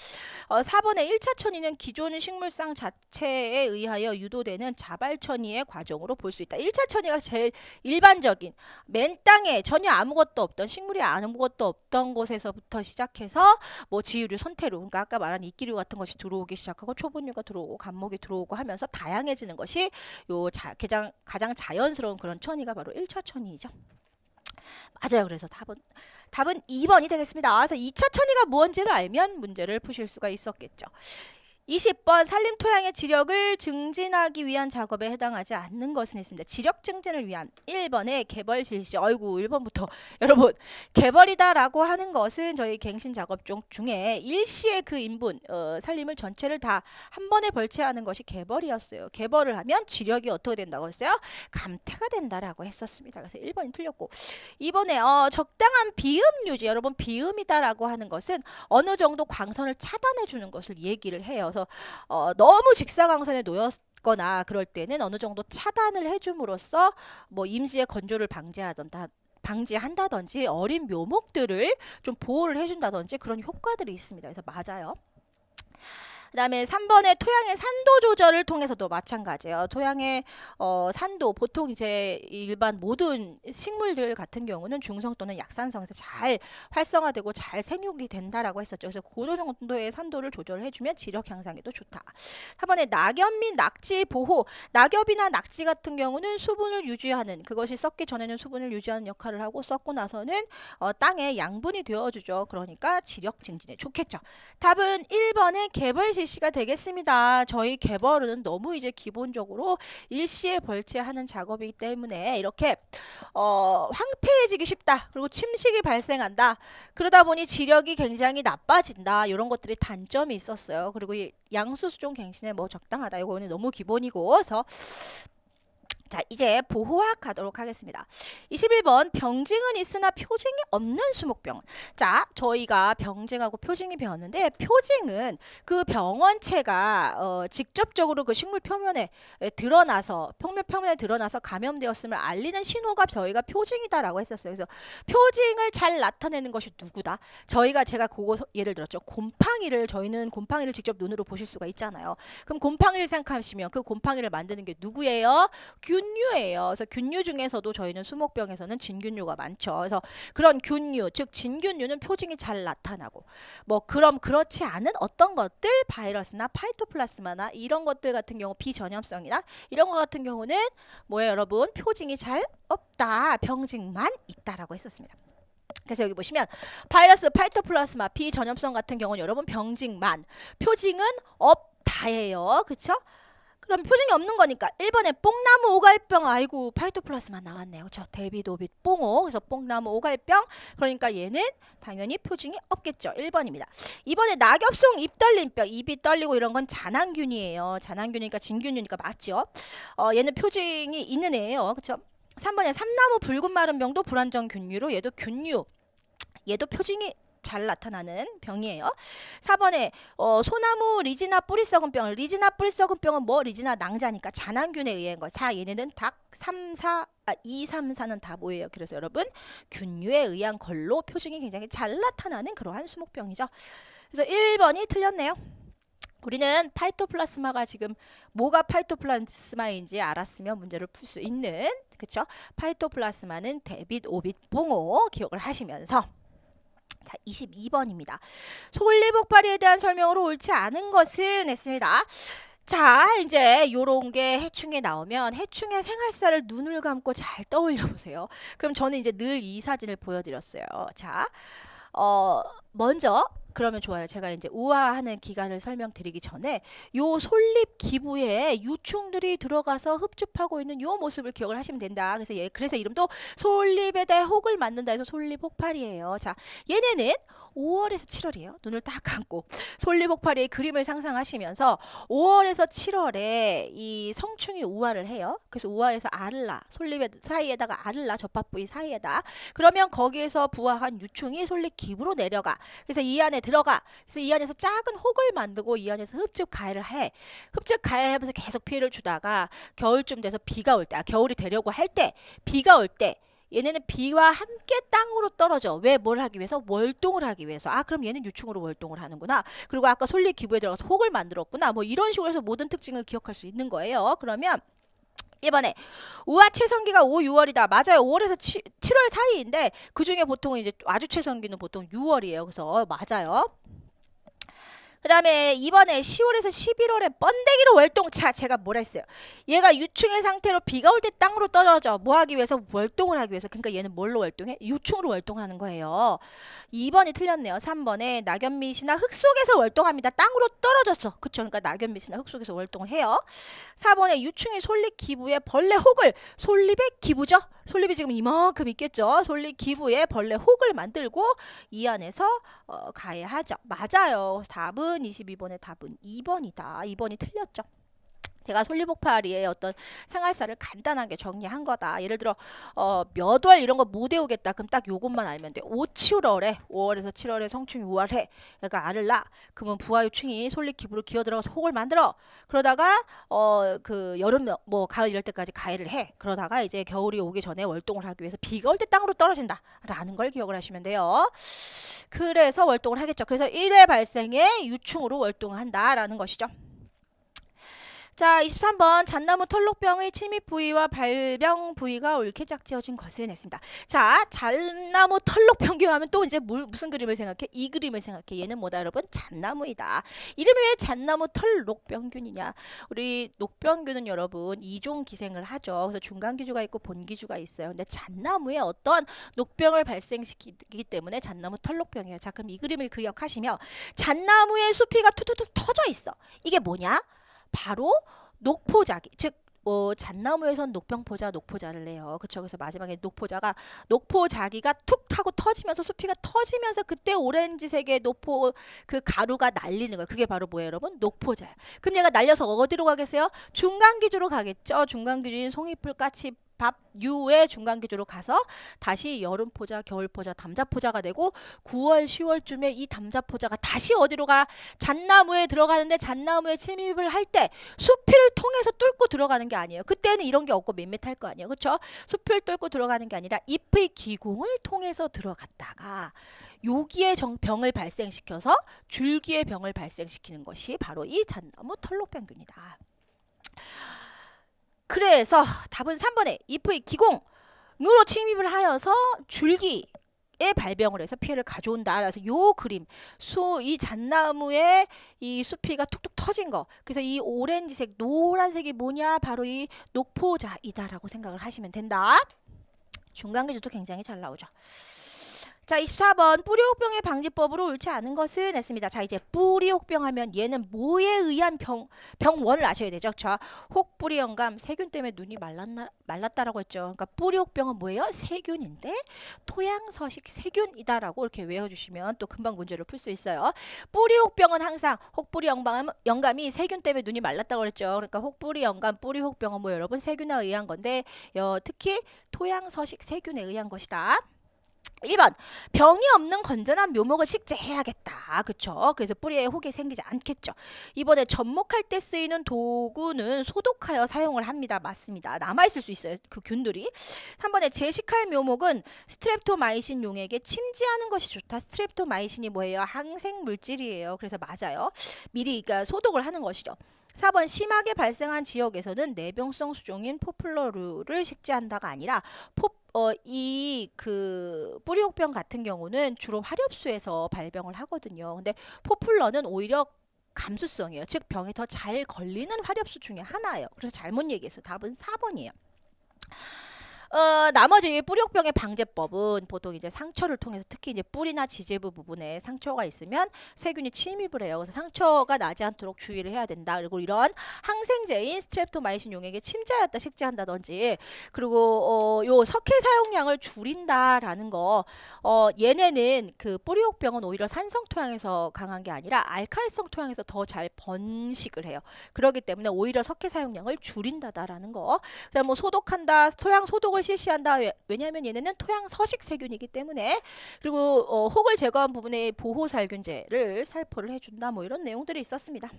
4번에 1차 천이는 기존 식물상 자체에 의하여 유도되는 자발천이의 과정으로 볼 수 있다. 1차 천이가 제일 일반적인 맨 땅에 전혀 아무것도 없던 식물이 아무것도 없던 곳에서부터 시작해서 뭐 지유류, 선태류, 그러니까 아까 말한 이끼류 같은 것이 들어오기 시작하고 초분류가 들어오고 감목이 들어오고 하면서 다양해지는 것이 가장 자연스러운 그런 천이가 바로 1차 천이죠. 맞아요. 그래서 답은 2번이 되겠습니다. 그래서 2차 천이가 무언지를 알면 문제를 푸실 수가 있었겠죠. 20번 산림 토양의 지력을 증진하기 위한 작업에 해당하지 않는 것은 있습니다. 지력 증진을 위한 1번의 개벌 실시. 아이고 1번부터 여러분 개벌이다라고 하는 것은 저희 갱신 작업 중에 일시의 그 인분 산림을 전체를 다 한 번에 벌채하는 것이 개벌이었어요. 개벌을 하면 지력이 어떻게 된다고 했어요? 감퇴가 된다라고 했었습니다. 그래서 1번이 틀렸고 2번에 적당한 비음 유지. 여러분 비음이다라고 하는 것은 어느 정도 광선을 차단해 주는 것을 얘기를 해요. 그래서 너무 직사광선에 놓였거나 그럴 때는 어느 정도 차단을 해줌으로써 뭐 임시의 건조를 방지한다든지 어린 묘목들을 좀 보호를 해준다든지 그런 효과들이 있습니다. 그래서 맞아요. 그 다음에 3번의 토양의 산도 조절을 통해서도 마찬가지예요. 토양의 산도, 보통 이제 일반 모든 식물들 같은 경우는 중성 또는 약산성에서 잘 활성화되고 잘 생육이 된다라고 했었죠. 그래서 그 정도의 산도를 조절해주면 지력 향상에도 좋다. 4번에 낙엽 및 낙지 보호. 낙엽이나 낙지 같은 경우는 수분을 유지하는, 그것이 썩기 전에는 수분을 유지하는 역할을 하고 썩고 나서는 땅에 양분이 되어주죠. 그러니까 지력 증진에 좋겠죠. 답은 1번의 개벌 실시가 되겠습니다. 저희 개벌은 너무 이제 기본적으로 일시에 벌채하는 작업이기 때문에 이렇게 황폐해지기 쉽다. 그리고 침식이 발생한다. 그러다 보니 지력이 굉장히 나빠진다. 이런 것들이 단점이 있었어요. 그리고 이 양수수종 갱신에 뭐 적당하다. 이거는 너무 기본이고. 그래서 자, 이제 보호학 가도록 하겠습니다. 21번 병증은 있으나 표징이 없는 수목병. 자, 저희가 병증하고 표징이 배웠는데 표징은 그 병원체가 직접적으로 그 식물 표면에 드러나서 표면에 드러나서 감염되었음을 알리는 신호가 저희가 표징이다라고 했었어요. 그래서 표징을 잘 나타내는 것이 누구다? 제가 그거 예를 들었죠. 저희는 곰팡이를 직접 눈으로 보실 수가 있잖아요. 그럼 곰팡이를 생각하시면 그 곰팡이를 만드는 게 누구예요? 균류예요. 그래서 균류 중에서도 저희는 수목병에서는 진균류가 많죠. 그래서 그런 균류, 즉 진균류는 표징이 잘 나타나고, 뭐 그럼 그렇지 않은 어떤 것들, 바이러스나 파이토플라스마나 이런 것들 같은 경우, 비전염성이나 이런 것 같은 경우는 뭐예요, 여러분? 표징이 잘 없다, 병증만 있다라고 했었습니다. 그래서 여기 보시면 바이러스, 파이토플라스마, 비전염성 같은 경우는 여러분 병증만, 표징은 없다예요. 그쵸? 그럼 표징이 없는 거니까 1번에 뽕나무 오갈병, 아이고 파이토플라스마 나왔네요. 그렇죠? 데빗, 오빗, 뽕오. 그래서 뽕나무 오갈병, 그러니까 얘는 당연히 표징이 없겠죠. 1번입니다. 2번에 낙엽송 입떨림병, 입이 떨리고 이런 건 잔항균이에요. 잔항균이니까 진균류니까 맞죠? 얘는 표징이 있는 애예요. 그렇죠? 3번에 삼나무 붉은 마른 병도 불안정균류로 얘도 균류, 얘도 표징이 잘 나타나는 병이에요. 4번에 소나무 리지나 뿌리 썩은 병. 리지나 뿌리 썩은 병은 뭐? 리지나 낭자니까 잔항균에 의한 거. 자, 얘네는 닭 2, 3, 4는 다 뭐예요? 그래서 여러분 균류에 의한 걸로 표징이 굉장히 잘 나타나는 그러한 수목병이죠. 그래서 1번이 틀렸네요. 우리는 파이토플라스마가 지금 뭐가 파이토플라스마인지 알았으면 문제를 풀 수 있는, 그쵸? 파이토플라스마는 데빗, 오빗, 뽕오 기억을 하시면서, 자, 22번입니다. 솔리복파리에 대한 설명으로 옳지 않은 것은 했습니다. 자, 이제 요런 게 해충에 나오면 해충의 생활사를 눈을 감고 잘 떠올려 보세요. 그럼 저는 이제 늘 이 사진을 보여드렸어요. 자, 먼저 그러면 좋아요. 제가 이제 우화하는 기간을 설명드리기 전에 요 솔잎 기부에 유충들이 들어가서 흡집하고 있는 요 모습을 기억을 하시면 된다. 그래서 이름도 솔잎에 대해 혹을 만든다 해서 솔잎 혹파리예요. 자, 얘네는 5월에서 7월이에요. 눈을 딱 감고 솔잎 혹파리의 그림을 상상하시면서 5월에서 7월에 이 성충이 우화를 해요. 그래서 우화에서 알을 낳아. 솔잎 사이에다가 알을 낳아, 젖밥부위 사이에다. 그러면 거기에서 부화한 유충이 솔잎 기부로 내려가. 그래서 이 안에 들어가. 그래서 이 안에서 작은 혹을 만들고 이 안에서 흡집 가해를 해. 흡집 가해하면서 계속 피해를 주다가 겨울쯤 돼서 비가 올 때, 겨울이 되려고 할 때, 비가 올 때 얘네는 비와 함께 땅으로 떨어져. 왜? 뭘 하기 위해서? 월동을 하기 위해서. 아, 그럼 얘는 유충으로 월동을 하는구나. 그리고 아까 솔잎 기부에 들어가서 혹을 만들었구나. 뭐 이런 식으로 해서 모든 특징을 기억할 수 있는 거예요. 그러면 1번에 우화 최성기가 5, 6월이다. 맞아요. 5월에서 7월 사이인데 그 중에 보통 이제 아주 최성기는 보통 6월이에요. 그래서 맞아요. 그 다음에 2번에 10월에서 11월에 번데기로 월동. 자, 제가 뭐라 했어요? 얘가 유충의 상태로 비가 올 때 땅으로 떨어져. 뭐 하기 위해서? 월동을 하기 위해서. 그러니까 얘는 뭘로 월동해? 유충으로 월동하는 거예요. 2번이 틀렸네요. 3번에 낙엽밑이나 흙 속에서 월동합니다. 땅으로 떨어졌어. 그쵸? 그러니까 낙엽밑이나 흙 속에서 월동을 해요. 4번에 유충이 솔잎 기부에 벌레 혹을. 솔잎의 기부죠? 솔잎이 지금 이만큼 있겠죠? 솔잎 기부에 벌레 혹을 만들고 이 안에서 가해하죠. 맞아요. 답은 22번의 답은 2번이다. 2번이 틀렸죠. 제가 솔리복파리의 어떤 생활사를 간단하게 정리한 거다. 예를 들어 몇 월 이런 거 못 외우겠다. 그럼 딱 요것만 알면 돼. 5, 7월에 5월에서 7월에 성충이 우월해. 그러니까 알을 낳아. 그러면 부하유충이 솔리기부로 기어들어가서 혹을 만들어. 그러다가 그 여름 뭐 가을 이럴 때까지 가해를 해. 그러다가 이제 겨울이 오기 전에 월동을 하기 위해서 비가 올 때 땅으로 떨어진다. 라는 걸 기억을 하시면 돼요. 그래서 월동을 하겠죠. 그래서 1회 발생에 유충으로 월동을 한다라는 것이죠. 자, 23번 잣나무 털록병의 침입 부위와 발병 부위가 옳게 짝지어진 것은 했습니다. 자, 잣나무 털록병균 하면 또 이제 무슨 그림을 생각해? 이 그림을 생각해. 얘는 뭐다 여러분? 잣나무이다. 이름이 왜 잣나무 털록병균이냐? 우리 녹병균은 여러분 2종 기생을 하죠. 그래서 중간기주가 있고 본기주가 있어요. 근데 잣나무에 어떤 녹병을 발생시키기 때문에 잣나무 털록병이에요. 자, 그럼 이 그림을 기억하시면 잣나무에 수피가 툭툭툭 터져 있어. 이게 뭐냐? 바로 녹포자기, 즉 잣나무에선 녹병포자, 녹포자를 내요. 그쵸? 그래서 마지막에 녹포자기가 툭 하고 터지면서 수피가 터지면서 그때 오렌지색의 녹포 그 가루가 날리는 거예요. 그게 바로 뭐예요, 여러분? 녹포자예요. 그럼 얘가 날려서 어디로 가겠어요? 중간기주로 가겠죠. 중간기주인 송이풀, 까치, 밥, 유의 중간기주로 가서 다시 여름포자, 겨울포자, 담자포자가 되고 9월, 10월쯤에 이 담자포자가 다시 어디로 가? 잣나무에 들어가는데 잣나무에 침입을 할 때 수피를 통해서 뚫고 들어가는 게 아니에요. 그때는 이런 게 없고 밋밋할 거 아니에요. 그렇죠? 수피를 뚫고 들어가는 게 아니라 잎의 기공을 통해서 들어갔다가 여기에 병을 발생시켜서 줄기의 병을 발생시키는 것이 바로 이 잣나무 털록병균이다. 그래서 답은 3번에 잎의 기공으로 침입을 하여서 줄기에 발병을 해서 피해를 가져온다. 그래서 요 그림, 이 잣나무에 이 수피가 툭툭 터진 거. 그래서 이 오렌지색, 노란색이 뭐냐? 바로 이 녹포자이다라고 생각을 하시면 된다. 중간기주도 굉장히 잘 나오죠. 자, 24번 뿌리혹병의 방지법으로 옳지 않은 것은 했습니다. 자, 이제 뿌리혹병 하면 얘는 뭐에 의한 병원을 아셔야 되죠. 자, 혹뿌리 영감, 세균 때문에 눈이 말랐다라고 했죠. 그러니까 뿌리혹병은 뭐예요? 세균인데 토양서식 세균이다라고 이렇게 외워주시면 또 금방 문제를 풀 수 있어요. 뿌리혹병은 항상 혹뿌리 영감이 세균 때문에 눈이 말랐다고 그랬죠. 그러니까 혹뿌리 영감, 뿌리혹병은 뭐 여러분 세균에 의한 건데 특히 토양서식 세균에 의한 것이다. 1번 병이 없는 건전한 묘목을 식재해야겠다. 그쵸? 그래서 뿌리에 혹이 생기지 않겠죠. 2번에 접목할 때 쓰이는 도구는 소독하여 사용을 합니다. 맞습니다. 남아있을 수 있어요. 그 균들이. 3번에 제식할 묘목은 스트랩토마이신 용액에 침지하는 것이 좋다. 스트랩토마이신이 뭐예요? 항생물질이에요. 그래서 맞아요. 미리 그러니까 소독을 하는 것이죠. 4번 심하게 발생한 지역에서는 내병성 수종인 포플러루를 식재한다가 아니라 이 뿌리혹병 같은 경우는 주로 화렵수에서 발병을 하거든요. 근데 포플러는 오히려 감수성이에요. 즉 병에 더 잘 걸리는 화렵수 중에 하나예요. 그래서 잘못 얘기했어요. 답은 4번이에요. 나머지 뿌리혹병의 방제법은 보통 이제 상처를 통해서 특히 이제 뿌리나 지지부 부분에 상처가 있으면 세균이 침입을 해요. 그래서 상처가 나지 않도록 주의를 해야 된다. 그리고 이런 항생제인 스트랩토마이신 용액에 침자였다 식재한다든지 그리고 요 석회 사용량을 줄인다라는 거 얘네는 그 뿌리혹병은 오히려 산성 토양에서 강한 게 아니라 알칼리성 토양에서 더 잘 번식을 해요. 그렇기 때문에 오히려 석회 사용량을 줄인다라는 거. 그다음 뭐 소독한다, 토양 소독을 실시한다. 왜냐하면 얘네는 토양 서식 세균이기 때문에. 그리고 혹을 제거한 부분에 보호살균제를 살포를 해준다. 뭐 이런 내용들이 있었습니다.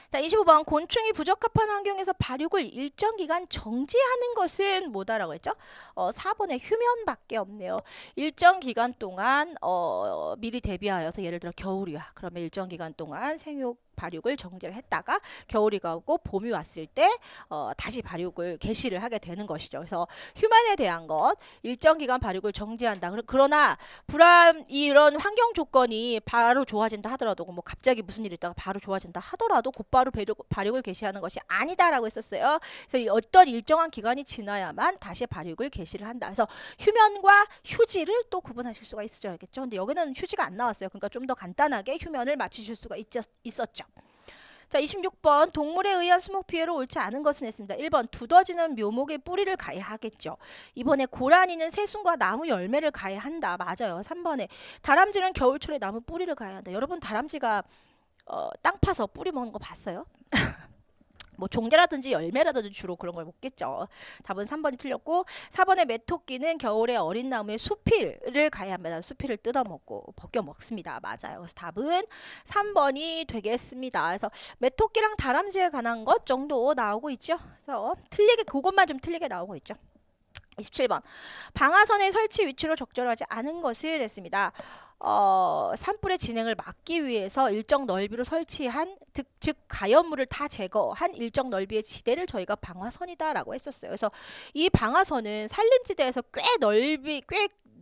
자, 25번 곤충이 부적합한 환경에서 발육을 일정 기간 정지하는 것은 뭐다라고 했죠? 4번에 휴면밖에 없네요. 일정 기간 동안 미리 대비하여서 예를 들어 겨울이야. 그러면 일정 기간 동안 생육 발육을 정지를 했다가 겨울이 가고 봄이 왔을 때 다시 발육을 개시를 하게 되는 것이죠. 그래서 휴만에 대한 것 일정 기간 발육을 정지한다. 그러나 이런 환경 조건이 바로 좋아진다 하더라도 뭐 갑자기 무슨 일이 있다가 바로 좋아진다 하더라도 곧바로 발육을 개시하는 것이 아니다라고 했었어요. 그래서 어떤 일정한 기간이 지나야만 다시 발육을 개시를 한다. 그래서 휴면과 휴지를 또 구분하실 수가 있어야겠죠. 근데 여기는 휴지가 안 나왔어요. 그러니까 좀 더 간단하게 휴면을 맞추실 수가 있었죠. 자, 26번 동물에 의한 수목 피해로 옳지 않은 것은 했습니다. 1번 두더지는 묘목의 뿌리를 가해야 하겠죠. 2번에 고라니는 새순과 나무 열매를 가해야 한다. 맞아요. 3번에 다람쥐는 겨울철에 나무 뿌리를 가해야 한다. 여러분 다람쥐가 땅 파서 뿌리 먹는 거 봤어요? 뭐 종자라든지 열매라든지 주로 그런 걸 먹겠죠. 답은 3번이 틀렸고 4번의 메토끼는 겨울에 어린 나무의 수필을 가야 합니다. 수필을 뜯어먹고 벗겨 먹습니다. 맞아요. 그래서 답은 3번이 되겠습니다. 그래서 메토끼랑 다람쥐에 관한 것 정도 나오고 있죠. 그래서 틀리게 그것만 좀 틀리게 나오고 있죠. 27번 방아선의 설치 위치로 적절하지 않은 것을 냈습니다. 산불의 진행을 막기 위해서 일정 넓이로 설치한 즉 가연물을 다 제거한 일정 넓이의 지대를 저희가 방화선이다 라고 했었어요. 그래서 이 방화선은 산림지대에서 꽤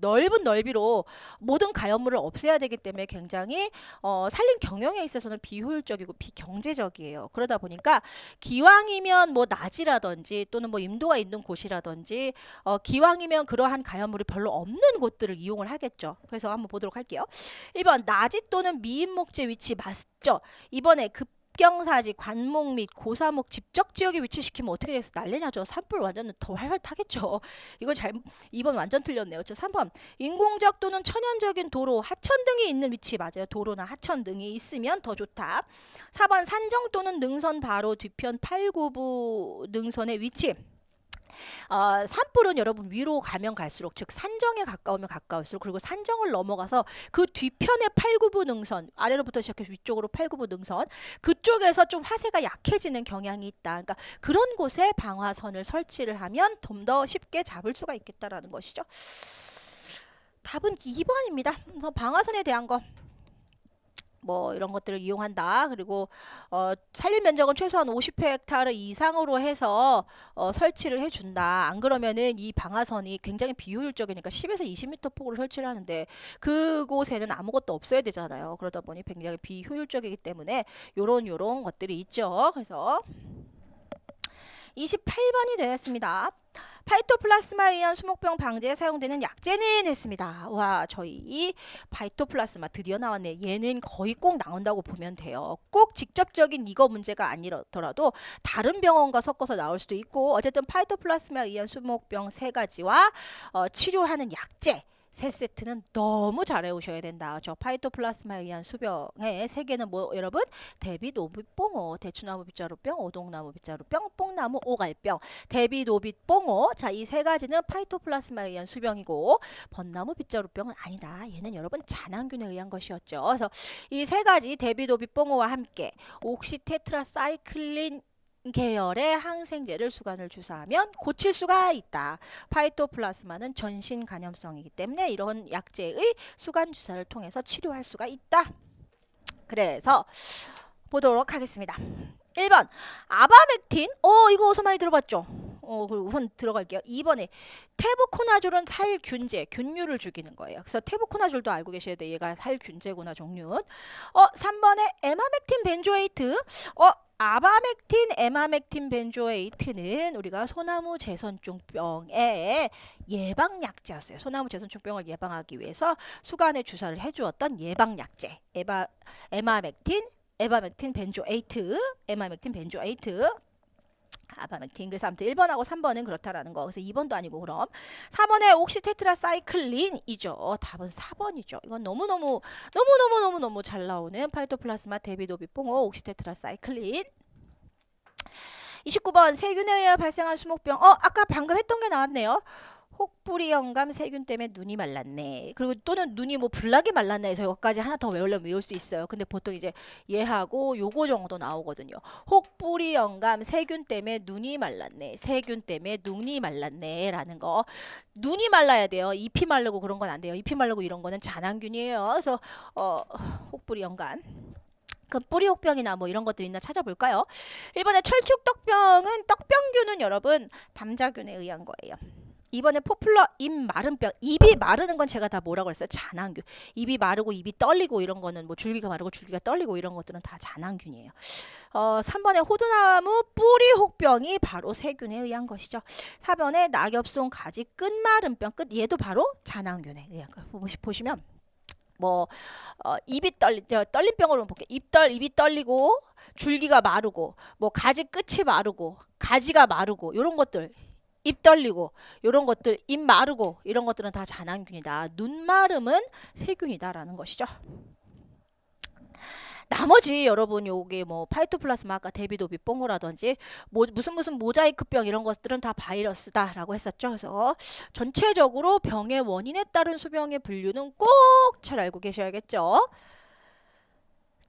넓은 넓이로 모든 가연물을 없애야 되기 때문에 굉장히 산림 경영에 있어서는 비효율적이고 비경제적이에요. 그러다 보니까 기왕이면 뭐 낮이라든지 또는 뭐 임도가 있는 곳이라든지 기왕이면 그러한 가연물이 별로 없는 곳들을 이용을 하겠죠. 그래서 한번 보도록 할게요. 1번 낮이 또는 미인 목재 위치 맞죠? 이번에 급경사지, 관목 및 고사목 집적 지역에 위치시키면 어떻게 돼서 난리나죠. 산불 완전 더 활활 타겠죠. 이거 2번 완전 틀렸네요. 3번 인공적 또는 천연적인 도로, 하천 등이 있는 위치 맞아요. 도로나 하천 등이 있으면 더 좋다. 4번 산정 또는 능선 바로 뒤편 8, 9부 능선의 위치. 산불은 여러분 위로 가면 갈수록 즉 산정에 가까우면 가까울수록 그리고 산정을 넘어가서 그 뒤편에 8, 9부 능선 아래로부터 시작해서 위쪽으로 8, 9부 능선 그쪽에서 좀 화세가 약해지는 경향이 있다. 그러니까 그런 곳에 방화선을 설치를 하면 좀 더 쉽게 잡을 수가 있겠다라는 것이죠. 답은 2번입니다. 그래서 방화선에 대한 거 뭐 이런 것들을 이용한다. 그리고 산림 면적은 최소한 50헥타르 이상으로 해서 설치를 해준다. 안 그러면은 이 방화선이 굉장히 비효율적이니까 10에서 20m 폭으로 설치를 하는데 그곳에는 아무것도 없어야 되잖아요. 그러다 보니 굉장히 비효율적이기 때문에 요런 것들이 있죠. 그래서 28번이 되었습니다. 파이토플라스마에 의한 수목병 방지에 사용되는 약재는 했습니다. 와, 저희 파이토플라스마 드디어 나왔네. 얘는 거의 꼭 나온다고 보면 돼요. 꼭 직접적인 이거 문제가 아니더라도 다른 병원과 섞어서 나올 수도 있고 어쨌든 파이토플라스마에 의한 수목병 3가지와 치료하는 약재 3세트는 너무 잘 외우셔야 된다. 저 파이토플라스마에 의한 수병의 3개는 뭐 여러분? 대비, 노빗, 뽕어, 대추나무 빗자루병, 오동나무 빗자루병, 뽕나무 오갈병, 대비, 노빗, 뽕어. 자, 이 3가지는 파이토플라스마에 의한 수병이고 번나무 빗자루병은 아니다. 얘는 여러분 잔항균에 의한 것이었죠. 그래서 이 3가지 대비, 노빗, 뽕어와 함께 옥시테트라사이클린 계열의 항생제를 수간을 주사하면 고칠 수가 있다. 파이토플라스마는 전신 감염성이기 때문에 이런 약제의 수간 주사를 통해서 치료할 수가 있다. 그래서 보도록 하겠습니다. 1번 아바메틴 이거 어디서 많이 들어봤죠? 그리고 우선 들어갈게요. 2번에 테부코나졸은 살균제, 균류를 죽이는 거예요. 그래서 테부코나졸도 알고 계셔야 돼. 얘가 살균제구나, 종류는. 3번에 에마맥틴 벤조에이트. 아바맥틴, 에마맥틴 벤조에이트는 우리가 소나무 제선증병의 예방약제였어요. 소나무 제선증병을 예방하기 위해서 수간에 주사를 해주었던 예방약제. 에바맥틴 벤조에이트, 에마맥틴 벤조에이트. 아바맥틴. 그래서 아무튼 1번하고 3번은 그렇다라는 거. 그래서 2번도 아니고 그럼 4번에 옥시테트라사이클린이죠. 답은 4번이죠. 이건 너무너무 잘 나오는 파이토플라스마 대비도비 뽕어 옥시테트라사이클린. 29번 세균에 의해 발생한 수목병. 아까 방금 했던 게 나왔네요. 혹부리 영감 세균 때문에 눈이 말랐네. 그리고 또는 눈이 뭐 불나게 말랐네 해서 여기까지 하나 더 외우려면 외울 수 있어요. 근데 보통 이제 얘하고 요거 정도 나오거든요. 혹부리 영감 세균 때문에 눈이 말랐네. 세균 때문에 눈이 말랐네 라는 거. 눈이 말라야 돼요. 잎이 마르고 그런 건 안 돼요. 잎이 마르고 이런 거는 잔항균이에요. 그래서 혹부리 영감. 그 뿌리혹병이나 뭐 이런 것들 있나 찾아볼까요? 1번에 철쭉떡병은 떡병균은 여러분 담자균에 의한 거예요. 이번에 포플러 입 마른병. 입이 마르는 건 제가 다 뭐라고 했어요? 잔항균. 입이 마르고 입이 떨리고 이런 거는 뭐 줄기가 마르고 줄기가 떨리고 이런 것들은 다 잔항균이에요. 3번에 호두나무 뿌리 혹병이 바로 세균에 의한 것이죠. 4번에 낙엽송 가지 끝마른병. 얘도 바로 잔항균에 의한 거. 보시면 뭐 입이 떨린 병으로 볼게요. 입이 떨리고 줄기가 마르고 뭐 가지 끝이 마르고 가지가 마르고 이런 것들. 입 떨리고 이런 것들, 입 마르고 이런 것들은 다 잔항균이다. 눈 마름은 세균이다라는 것이죠. 나머지 여러분 요게 뭐 파이토플라스마 아까 데비도비 뽕고라든지 무슨 모자이크병 이런 것들은 다 바이러스다라고 했었죠. 그래서 전체적으로 병의 원인에 따른 소병의 분류는 꼭 잘 알고 계셔야겠죠.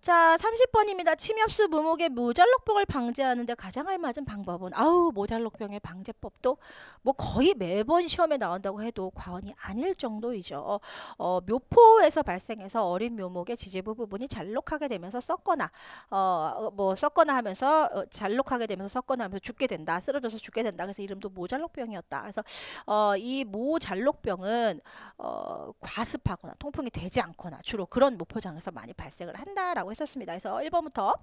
자, 30번입니다. 침엽수 무목의 모잘록병을 방지하는데 가장 알맞은 방법은 모잘록병의 방제법도 뭐 거의 매번 시험에 나온다고 해도 과언이 아닐 정도이죠. 묘포에서 발생해서 어린 묘목의 지지부 부분이 잘록하게 되면서 썩거나 잘록하게 되면서 썩거나 하면서 죽게 된다. 쓰러져서 죽게 된다. 그래서 이름도 모잘록병이었다. 그래서 이 모잘록병은 과습하거나 통풍이 되지 않거나 주로 그런 모포장에서 많이 발생을 한다라고 했었습니다. 그래서 1번부터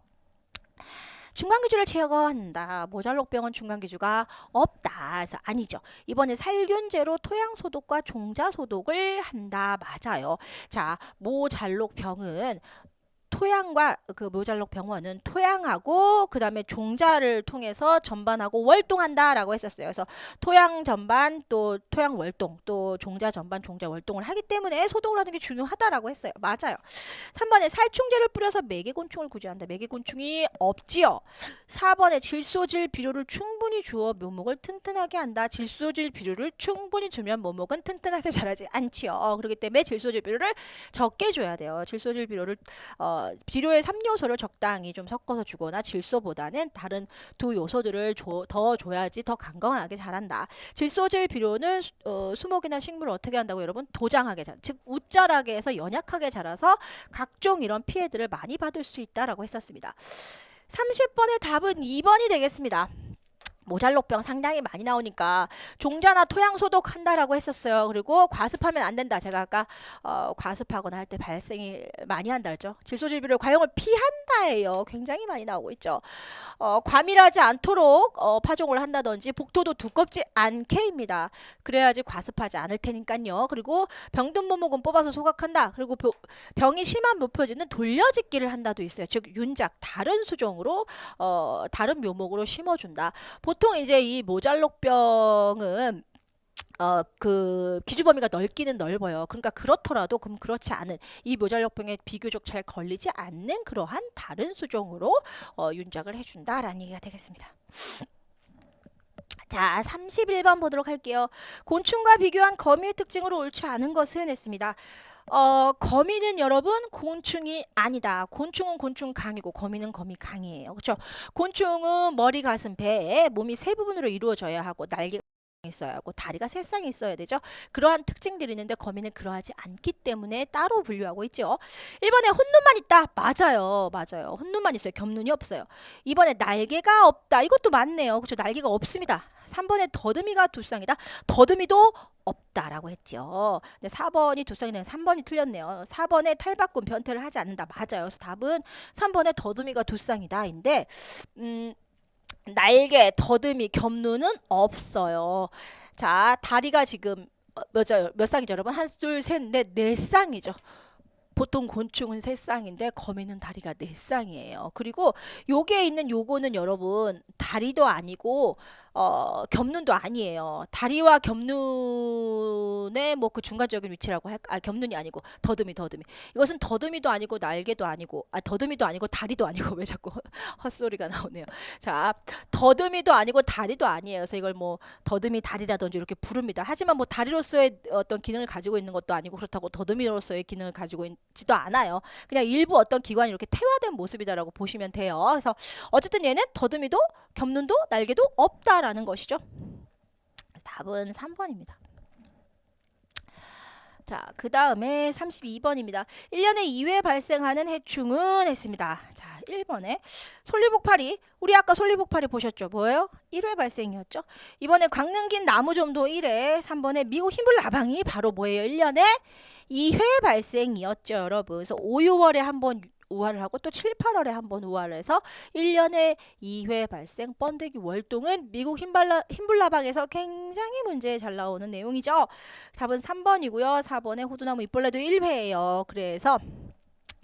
중간기주를 제거한다. 모잘록병은 중간기주가 없다. 그래서 아니죠. 이번에 살균제로 토양소독과 종자소독을 한다. 맞아요. 자, 모잘록병은 토양과 그 모잘록 병원은 토양하고 그 다음에 종자를 통해서 전반하고 월동한다라고 했었어요. 그래서 토양 전반 또 토양 월동 또 종자 전반 종자 월동을 하기 때문에 소독을 하는 게 중요하다라고 했어요. 맞아요. 3번에 살충제를 뿌려서 매개곤충을 구제한다. 매개곤충이 없지요. 4번에 질소질 비료를 충분히 주어 묘목을 튼튼하게 한다. 질소질 비료를 충분히 주면 묘목은 튼튼하게 자라지 않지요. 그렇기 때문에 질소질 비료를 적게 줘야 돼요. 질소질 비료를 비료의 3요소를 적당히 좀 섞어서 주거나 질소보다는 다른 두 요소들을 더 줘야지 더 건강하게 자란다. 질소질 비료는 수목이나 식물을 어떻게 한다고 여러분? 도장하게 즉 웃자라게 해서 연약하게 자라서 각종 이런 피해들을 많이 받을 수 있다라고 했었습니다. 30번의 답은 2번이 되겠습니다. 모잘록병 상당히 많이 나오니까 종자나 토양 소독한다라고 했었어요. 그리고 과습하면 안 된다. 제가 아까 과습하거나 할 때 발생이 많이 한다 했죠. 질소질비료 과용을 피한다예요. 굉장히 많이 나오고 있죠. 과밀하지 않도록 파종을 한다든지 복토도 두껍지 않게입니다. 그래야지 과습하지 않을 테니까요. 그리고 병든 모목은 뽑아서 소각한다. 그리고 병이 심한 묘표지는 돌려짓기를 한다도 있어요. 즉 윤작 다른 수종으로 다른 묘목으로 심어준다. 보통 이제 이 모잘록병은 그 기주 범위가 넓기는 넓어요. 그러니까 그렇더라도 그렇지 않은 이 모잘록병에 비교적 잘 걸리지 않는 그러한 다른 수종으로 윤작을 해준다라는 얘기가 되겠습니다. 자, 31번 보도록 할게요. 곤충과 비교한 거미의 특징으로 옳지 않은 것은 했습니다. 거미는 여러분 곤충이 아니다. 곤충은 곤충 강이고 거미는 거미 강이에요. 그렇죠? 곤충은 머리, 가슴, 배, 몸이 세 부분으로 이루어져야 하고 날개가 있어야 하고 다리가 세 쌍이 있어야 되죠. 그러한 특징들이 있는데 거미는 그러하지 않기 때문에 따로 분류하고 있죠. 1번에 혼눈만 있다. 맞아요. 맞아요. 혼눈만 있어요. 겹눈이 없어요. 2번에 날개가 없다. 이것도 맞네요. 그렇죠? 날개가 없습니다. 3번에 더듬이가 두 쌍이다. 더듬이도 없다라고 했죠. 근데 4번이 두 쌍이네요. 3번이 틀렸네요. 4번에 탈바꿈 변태를 하지 않는다. 맞아요. 그래서 답은 3번에 더듬이가 두 쌍이다인데 날개, 더듬이, 겹눈은 없어요. 자, 다리가 지금 몇 쌍이죠, 여러분? 하나, 둘, 셋, 넷, 네 쌍이죠. 보통 곤충은 세 쌍인데 거미는 다리가 네 쌍이에요. 그리고 요게 있는 요거는 여러분 다리도 아니고 겹눈도 아니에요. 다리와 겹눈의 뭐 그 중간적인 위치라고 할까? 겹눈이 아니고 더듬이. 이것은 더듬이도 아니고 날개도 아니고 더듬이도 아니고 다리도 아니고 왜 자꾸 헛소리가 나오네요. 자, 더듬이도 아니고 다리도 아니에요. 그래서 이걸 뭐 더듬이 다리라든지 이렇게 부릅니다. 하지만 뭐 다리로서의 어떤 기능을 가지고 있는 것도 아니고 그렇다고 더듬이로서의 기능을 가지고 있지도 않아요. 그냥 일부 어떤 기관이 이렇게 태화된 모습이다라고 보시면 돼요. 그래서 어쨌든 얘는 더듬이도 겹눈도 날개도 없다라는 것이죠. 답은 3번입니다. 자, 그 다음에 32번입니다. 1년에 2회 발생하는 해충은 했습니다. 자, 1번에 솔리복파리. 우리 아까 솔리복파리 보셨죠? 뭐예요? 1회 발생이었죠? 이번에 광능긴 나무좀도 1회. 3번에 미국 흰불나방이 바로 뭐예요? 1년에 2회 발생이었죠, 여러분. 그래서 5, 6월에 한번 우화를 하고 또 7, 8월에 한번 우화를 해서 1년에 2회 발생 번데기 월동은 미국 흰불나방에서 굉장히 문제에 잘 나오는 내용이죠. 답은 3번이고요. 4번에 호두나무 잎벌레도 1회예요. 그래서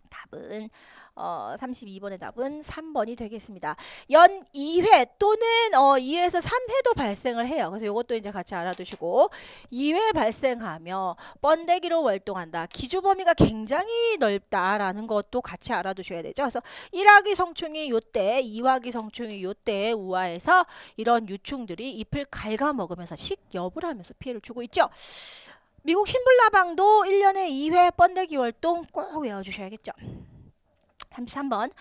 답은 32번의 답은 3번이 되겠습니다. 연 2회 또는 2회에서 3회도 발생을 해요. 그래서 이것도 이제 같이 알아두시고 2회 발생하며 번데기로 월동한다. 기주 범위가 굉장히 넓다라는 것도 같이 알아두셔야 되죠. 그래서 1화기 성충이 요때, 2화기 성충이 요때 우하에서 이런 유충들이 잎을 갉아먹으면서 식엽을 하면서 피해를 주고 있죠. 미국 신불나방도 1년에 2회 번데기 월동 꼭 외워주셔야겠죠. 33번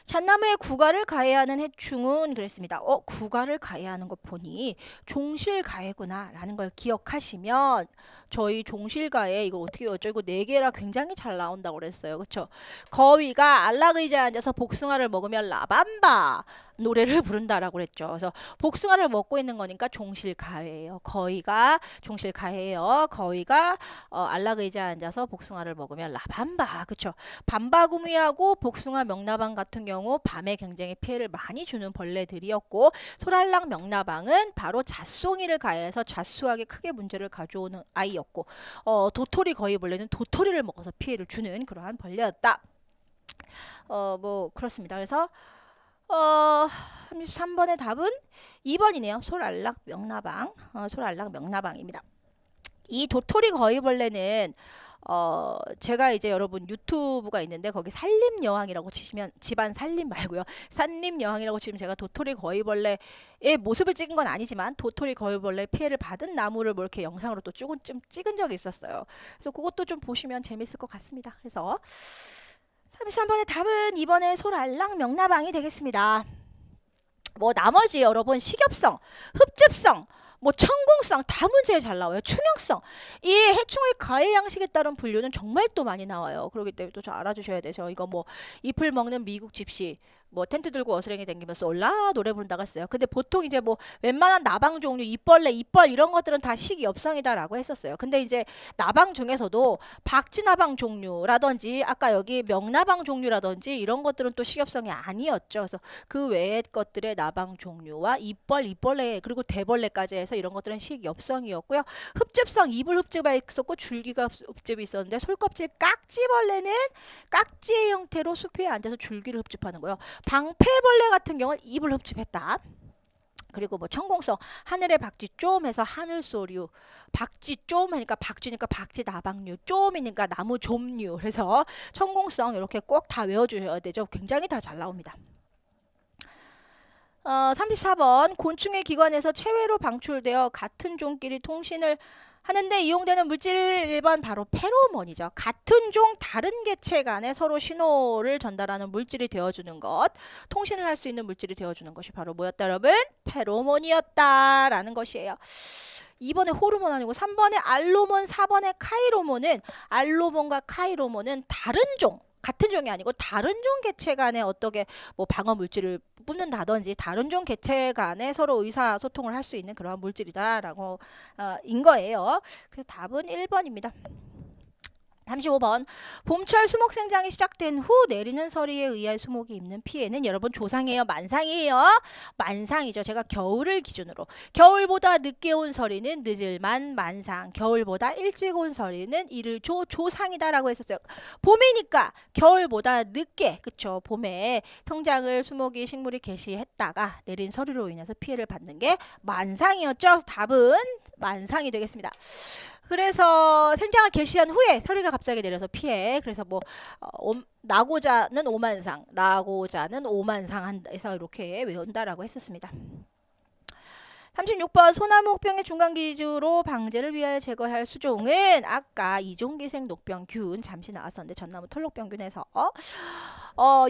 잣나무에 구가를 가해야 하는 해충은 그랬습니다. 구가를 가해야 하는 거 보니 종실가해구나 라는 걸 기억하시면 저희 종실가해 이거 어떻게 어쩌고 4개라 굉장히 잘 나온다고 그랬어요. 그쵸? 거위가 안락의자에 앉아서 복숭아를 먹으면 라밤바 노래를 부른다라고 그랬죠. 그래서 복숭아를 먹고 있는 거니까 종실가해예요. 거위가 종실가해예요. 거위가 안락의자에 앉아서 복숭아를 먹으면 라밤바. 그쵸? 밤바구미하고 복숭아 명나방 같은 경우 밤에 굉장히 피해를 많이 주는 벌레들이었고 소랄락 명나방은 바로 잣송이를 가해서 잣수하게 크게 문제를 가져오는 아이였고 도토리 거위벌레는 도토리를 먹어서 피해를 주는 그러한 벌레였다. 뭐 그렇습니다. 그래서 33번의 답은 2번이네요. 소랄락 명나방. 소랄락 명나방입니다. 이 도토리 거위벌레는 제가 이제 여러분 유튜브가 있는데 거기 산림여왕이라고 치시면 집안 산림 말고요. 산림여왕이라고 치면 제가 도토리 거위벌레의 모습을 찍은 건 아니지만 도토리 거위벌레 피해를 받은 나무를 뭐 이렇게 영상으로 또 좀 찍은 적이 있었어요. 그래서 그것도 좀 보시면 재밌을 것 같습니다. 그래서 33번의 답은 2번의 소랄락 명나방이 되겠습니다. 뭐 나머지 여러분 식엽성, 흡즙성, 뭐 천공성 다 문제에 잘 나와요. 충격성. 이 해충의 가해 양식에 따른 분류는 정말 또 많이 나와요. 그렇기 때문에 또 좀 알아주셔야 되죠. 이거 뭐 잎을 먹는 미국 집시 뭐 텐트 들고 어스랭이 댕기면서 올라 노래 부른다고 했어요. 근데 보통 이제 뭐 웬만한 나방 종류, 잎벌레, 잎벌 이런 것들은 다 식이엽성이다라고 했었어요. 근데 이제 나방 중에서도 박쥐나방 종류라든지 아까 여기 명나방 종류라든지 이런 것들은 또 식엽성이 아니었죠. 그래서 그 외의 것들의 나방 종류와 잎벌, 잎벌레 그리고 대벌레까지 해서 이런 것들은 식엽성이었고요. 흡즙성, 이불 흡즙이 있었고 줄기가 흡즙이 있었는데 솔껍질 깍지벌레는 깍지의 형태로 숲에 앉아서 줄기를 흡즙하는 거예요. 방패벌레 같은 경우는 잎을 흡집했다. 그리고 뭐 천공성 하늘의 박쥐 쫌 해서 하늘소류 박쥐 쫌 하니까 박쥐니까 박쥐 나방류 쫌이니까 나무 좀류 그래서 천공성 이렇게 꼭 다 외워주셔야 되죠. 굉장히 다 잘 나옵니다. 34번 곤충의 기관에서 체외로 방출되어 같은 종끼리 통신을 하는데 이용되는 물질 1번 바로 페로몬이죠. 같은 종 다른 개체 간에 서로 신호를 전달하는 물질이 되어주는 것, 통신을 할 수 있는 물질이 되어주는 것이 바로 뭐였다 여러분? 페로몬이었다라는 것이에요. 2번에 호르몬 아니고 3번에 알로몬, 4번에 카이로몬은 알로몬과 카이로몬은 다른 종 같은 종이 아니고 다른 종 개체 간에 어떻게 뭐 방어 물질을 뿜는다든지 다른 종 개체 간에 서로 의사소통을 할 수 있는 그런 물질이다라고 인 거예요. 그래서 답은 1번입니다. 35번 봄철 수목 생장이 시작된 후 내리는 서리에 의해 수목이 입는 피해는 여러분 조상이에요? 만상이에요? 만상이죠. 제가 겨울을 기준으로 겨울보다 늦게 온 서리는 늦을만 만상 겨울보다 일찍 온 서리는 이를 조상이다라고 했었어요. 봄이니까 겨울보다 늦게 그쵸 봄에 성장을 수목이 식물이 개시했다가 내린 서리로 인해서 피해를 받는 게 만상이었죠. 답은 만상이 되겠습니다. 그래서 생장을 개시한 후에 서리가 갑자기 내려서 피해. 그래서 뭐 나고자는 오만상, 나고자는 오만상 해서 이렇게 외운다라고 했었습니다. 36번 소나무 혹병의 중간기주로 방제를 위하여 제거할 수종은 아까 이종기생 녹병균 잠시 나왔었는데 전나무 털녹병균에서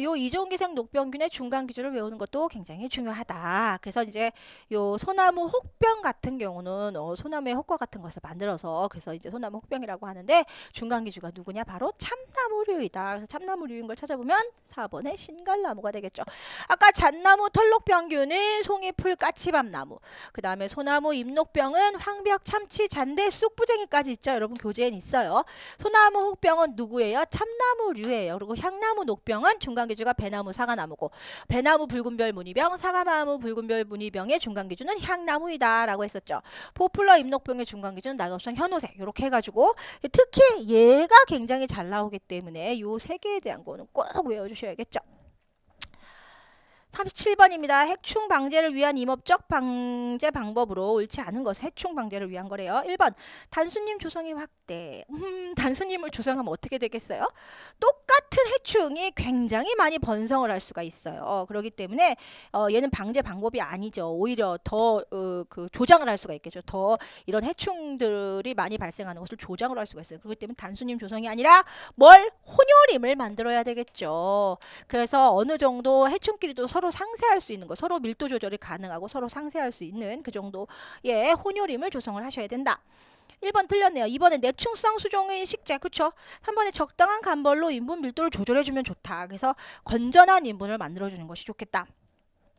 요 이종기생 녹병균의 중간기주를 외우는 것도 굉장히 중요하다. 그래서 이제 요 소나무 혹병 같은 경우는 소나무의 혹과 같은 것을 만들어서 그래서 이제 소나무 혹병이라고 하는데 중간기주가 누구냐? 바로 참나무류이다. 그래서 참나무류인 걸 찾아보면 4번의 신갈나무가 되겠죠. 아까 잣나무 털녹병균은 송이풀 까치밤나무 그 다음에 소나무 잎녹병은 황벽, 참치, 잔대, 쑥부쟁이까지 있죠. 여러분 교재엔 있어요. 소나무 혹병은 누구예요? 참나무류예요. 그리고 향나무 녹병은 그러면 중간기주가 배나무, 사과나무고 배나무 붉은별 무늬병, 사과나무 붉은별 무늬병의 중간기주는 향나무이다 라고 했었죠. 포플러 입록병의 중간기주는 낙엽성 현오색 이렇게 해가지고 특히 얘가 굉장히 잘 나오기 때문에 요 세 개에 대한 거는 꼭 외워주셔야겠죠. 37번입니다. 해충 방제를 위한 임업적 방제 방법으로 옳지 않은 것은 해충 방제를 위한 거래요. 1번 단수님 조성이 확대. 단수님을 조성하면 어떻게 되겠어요? 똑같은 해충이 굉장히 많이 번성을 할 수가 있어요. 그렇기 때문에 얘는 방제 방법이 아니죠. 오히려 더 그 조장을 할 수가 있겠죠. 더 이런 해충들이 많이 발생하는 것을 조장을 할 수가 있어요. 그렇기 때문에 단수님 조성이 아니라 뭘? 혼혈임을 만들어야 되겠죠. 그래서 어느 정도 해충끼리도 서로 상쇄할 수 있는 거, 서로 밀도 조절이 가능하고 서로 상쇄할 수 있는 그 정도의 혼혈임을 조성을 하셔야 된다. 1번 틀렸네요. 2번에 내충성 수종의 식재, 그쵸? 3번에 적당한 간벌로 인분 밀도를 조절해주면 좋다. 그래서 건전한 인분을 만들어주는 것이 좋겠다.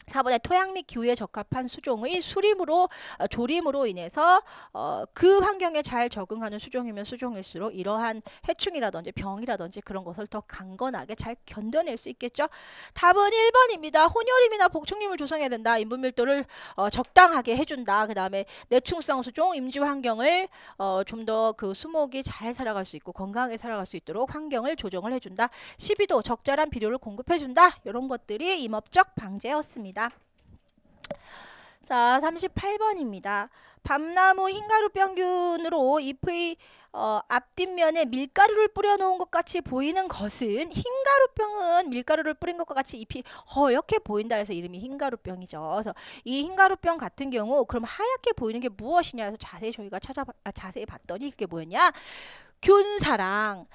4번에 토양 및 기후에 적합한 수종의 수림으로 조림으로 인해서 그 환경에 잘 적응하는 수종이면 수종일수록 이러한 해충이라든지 병이라든지 그런 것을 더 강건하게 잘 견뎌낼 수 있겠죠. 답은 1번입니다. 혼혈임이나 복충림을 조성해야 된다. 인분 밀도를 적당하게 해준다. 그 다음에 내충성 수종 임지 환경을 좀 더 그 수목이 잘 살아갈 수 있고 건강하게 살아갈 수 있도록 환경을 조정을 해준다. 12도 적절한 비료를 공급해준다. 이런 것들이 임업적 방제였습니다. 자, 38번입니다. 밤나무 흰가루병균으로 잎의 앞뒷면에 밀가루를 뿌려놓은 것 같이 보이는 것은 흰가루병은 밀가루를 뿌린 것과 같이 잎이 허옇게 보인다 해서 이름이 흰가루병이죠. 그래서 이 흰가루병 같은 경우 그럼 하얗게 보이는 게 무엇이냐 해서 자세히 저희가 자세히 봤더니 그게 뭐였냐? 균사랑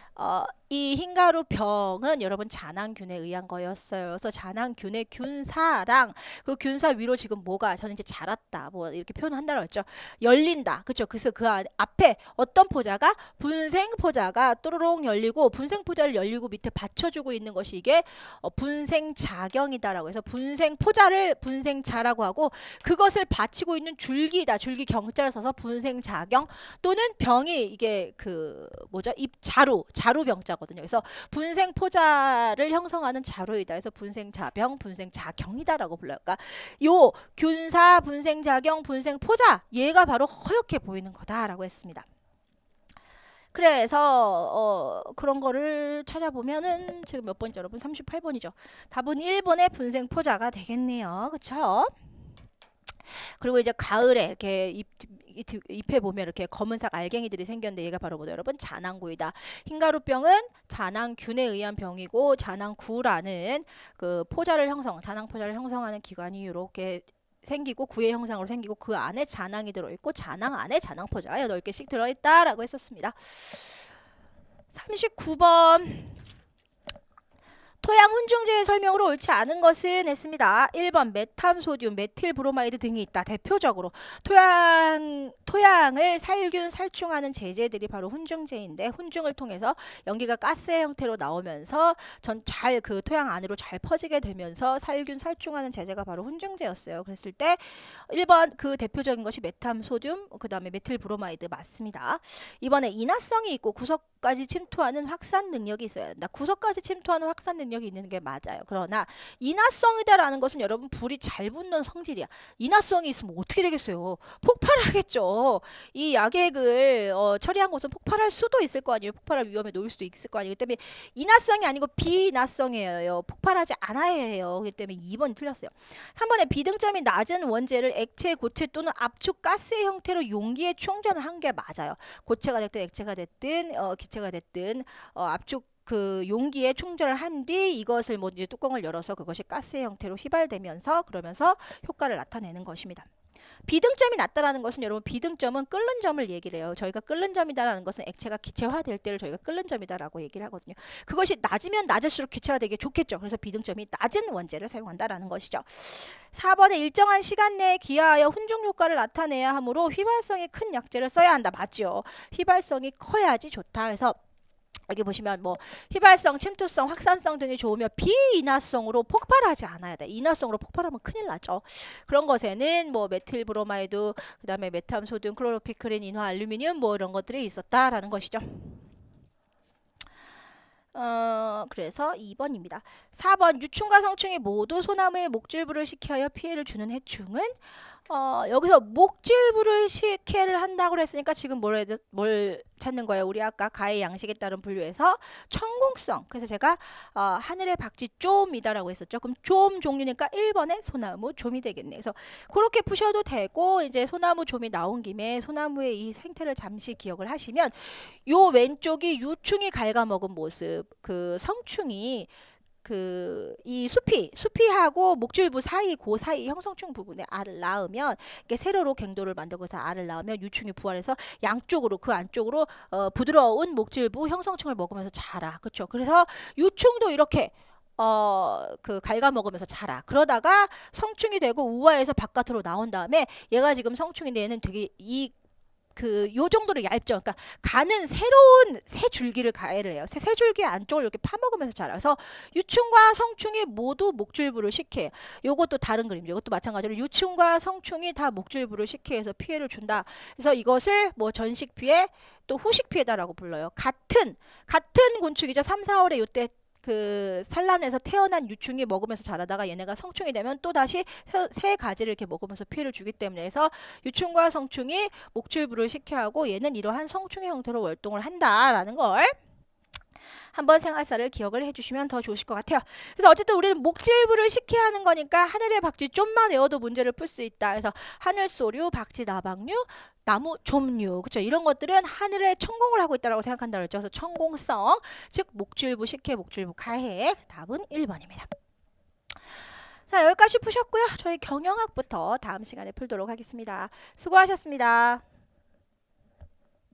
이 흰가루병은 여러분 잔황균에 의한 거였어요. 그래서 잔황균의 균사랑 그 균사 위로 지금 뭐가 저는 이제 자랐다 뭐 이렇게 표현한다고 했죠. 열린다. 그렇죠. 그래서 그 앞에 어떤 포자가 분생포자가 또로롱 열리고 분생포자를 열리고 밑에 받쳐주고 있는 것이 이게 분생자경이다라고 해서 분생포자를 분생자라고 하고 그것을 받치고 있는 줄기다. 줄기 경자를 써서 분생자경 또는 병이 이게 그 뭐죠? 자루병자거든요. 그래서 분생포자를 형성하는 자루이다. 그래서 분생자병, 분생자경이다라고 불러요. 그러니까 요 균사, 분생자경, 분생포자 얘가 바로 허옇게 보이는 거다라고 했습니다. 그래서 그런 거를 찾아보면은 지금 몇 번이죠, 여러분? 38번이죠. 답은 1번의 분생포자가 되겠네요. 그렇죠? 그리고 이제 가을에 이렇게 잎에 보면 이렇게 검은색 알갱이들이 생겼는데 얘가 바로 뭐죠, 여러분? 잔황구이다. 흰가루병은 잔황균에 의한 병이고 잔황구라는 그 잔황포자를 형성하는 기관이 이렇게 생기고 구의 형상으로 생기고 그 안에 잔황이 들어있고 잔황 안에 잔황포자가 8개씩 들어있다라고 했었습니다. 39번 토양 훈중제의 설명으로 옳지 않은 것은 했습니다. 1번 메탐소듐, 메틸브로마이드 등이 있다. 대표적으로 토양을 살균, 살충하는 제제들이 바로 훈중제인데 훈중을 통해서 연기가 가스의 형태로 나오면서 잘 그 토양 안으로 잘 퍼지게 되면서 살균, 살충하는 제제가 바로 훈중제였어요. 그랬을 때 1번 그 대표적인 것이 메탐소듐, 그 다음에 메틸브로마이드 맞습니다. 이번에 인화성이 있고 구석까지 침투하는 확산 능력이 있어야 된다. 구석까지 침투하는 확산 능력이 있는 게 맞아요. 그러나 인화성이다라는 것은 여러분 불이 잘 붙는 성질이야. 인화성이 있으면 어떻게 되겠어요? 폭발하겠죠. 이 약액을 처리한 곳은 폭발할 수도 있을 거 아니에요. 폭발할 위험에 놓일 수도 있을 거 아니에요. 그렇기 때문에 인화성이 아니고 비인화성이에요. 폭발하지 않아야 해요. 그렇기 때문에 2번이 틀렸어요. 3번에 비등점이 낮은 원재를 액체, 고체 또는 압축 가스의 형태로 용기에 충전을 한 게 맞아요. 고체가 됐든 액체가 됐든 기체가 됐든 압축 그 용기에 충전을 한 뒤 이것을 뭐 이제 뚜껑을 열어서 그것이 가스의 형태로 휘발되면서 그러면서 효과를 나타내는 것입니다. 비등점이 낮다라는 것은 여러분 비등점은 끓는 점을 얘기를 해요. 저희가 끓는 점이다라는 것은 액체가 기체화될 때를 저희가 끓는 점이다라고 얘기를 하거든요. 그것이 낮으면 낮을수록 기체가 되게 좋겠죠. 그래서 비등점이 낮은 원재를 사용한다라는 것이죠. 4번에 일정한 시간 내에 기하하여 훈중 효과를 나타내야 하므로 휘발성이 큰 약재를 써야 한다. 맞죠? 휘발성이 커야지 좋다. 그래서 여기 보시면 뭐 휘발성, 침투성, 확산성 등이 좋으며 비인화성으로 폭발하지 않아야 돼. 인화성으로 폭발하면 큰일 나죠. 그런 것에는 뭐 메틸브로마이드, 그다음에 메탐소듐, 클로로피크린, 인화 알루미늄 뭐 이런 것들이 있었다라는 것이죠. 그래서 2번입니다. 4번 유충과 성충이 모두 소나무에 목줄부를 시켜야 피해를 주는 해충은 여기서 목줄부를 시해를 한다고 했으니까 지금 뭘 찾는 거예요? 우리 아까 가해 양식에 따른 분류에서 천공성. 그래서 제가 하늘의 박쥐 좀이다라고 했었죠. 그럼 좀 종류니까 1번에 소나무 좀이 되겠네. 그래서 그렇게 푸셔도 되고 이제 소나무 좀이 나온 김에 소나무의 이 생태를 잠시 기억을 하시면 요 왼쪽이 유충이 갉아먹은 모습, 그 성충이 이 수피하고 목줄부 사이 그 사이 형성충 부분에 알을 낳으면 이게 세로로 갱도를 만들고서 알을 낳으면 유충이 부활해서 양쪽으로 그 안쪽으로 부드러운 목줄부 형성충을 먹으면서 자라. 그렇죠? 그래서 유충도 이렇게 갉아먹으면서 자라. 그러다가 성충이 되고 우화에서 바깥으로 나온 다음에 얘가 지금 성충인데 얘는 되게 요 정도로 얇죠. 그러니까 가는 새로운 새 줄기를 가해를 해요. 새 줄기 안쪽을 이렇게 파먹으면서 자라요. 그래서 유충과 성충이 모두 목줄부를 식해요. 요것도 다른 그림이죠. 이것도 마찬가지로 유충과 성충이 다 목줄부를 식해해서 피해를 준다. 그래서 이것을 뭐 전식 피해 또 후식 피해다라고 불러요. 같은 곤충이죠. 3, 4월에 요때 산란에서 태어난 유충이 먹으면서 자라다가 얘네가 성충이 되면 또 다시 새 가지를 이렇게 먹으면서 피해를 주기 때문에 해서 유충과 성충이 목줄부를 식혀하고 얘는 이러한 성충의 형태로 활동을 한다라는 걸 한번 생활사를 기억을 해주시면 더 좋으실 것 같아요. 그래서 어쨌든 우리는 목줄부를 식혀야 하는 거니까 하늘의 박쥐 좀만 외워도 문제를 풀 수 있다. 그래서 하늘소류, 박쥐, 나박류, 나무 좀류, 그쵸? 이런 것들은 하늘에 천공을 하고 있다고 생각한다 그랬죠. 그래서 천공성, 즉 목줄부 식혜, 목줄부 가해. 답은 1번입니다. 자, 여기까지 푸셨고요. 저희 경영학부터 다음 시간에 풀도록 하겠습니다. 수고하셨습니다.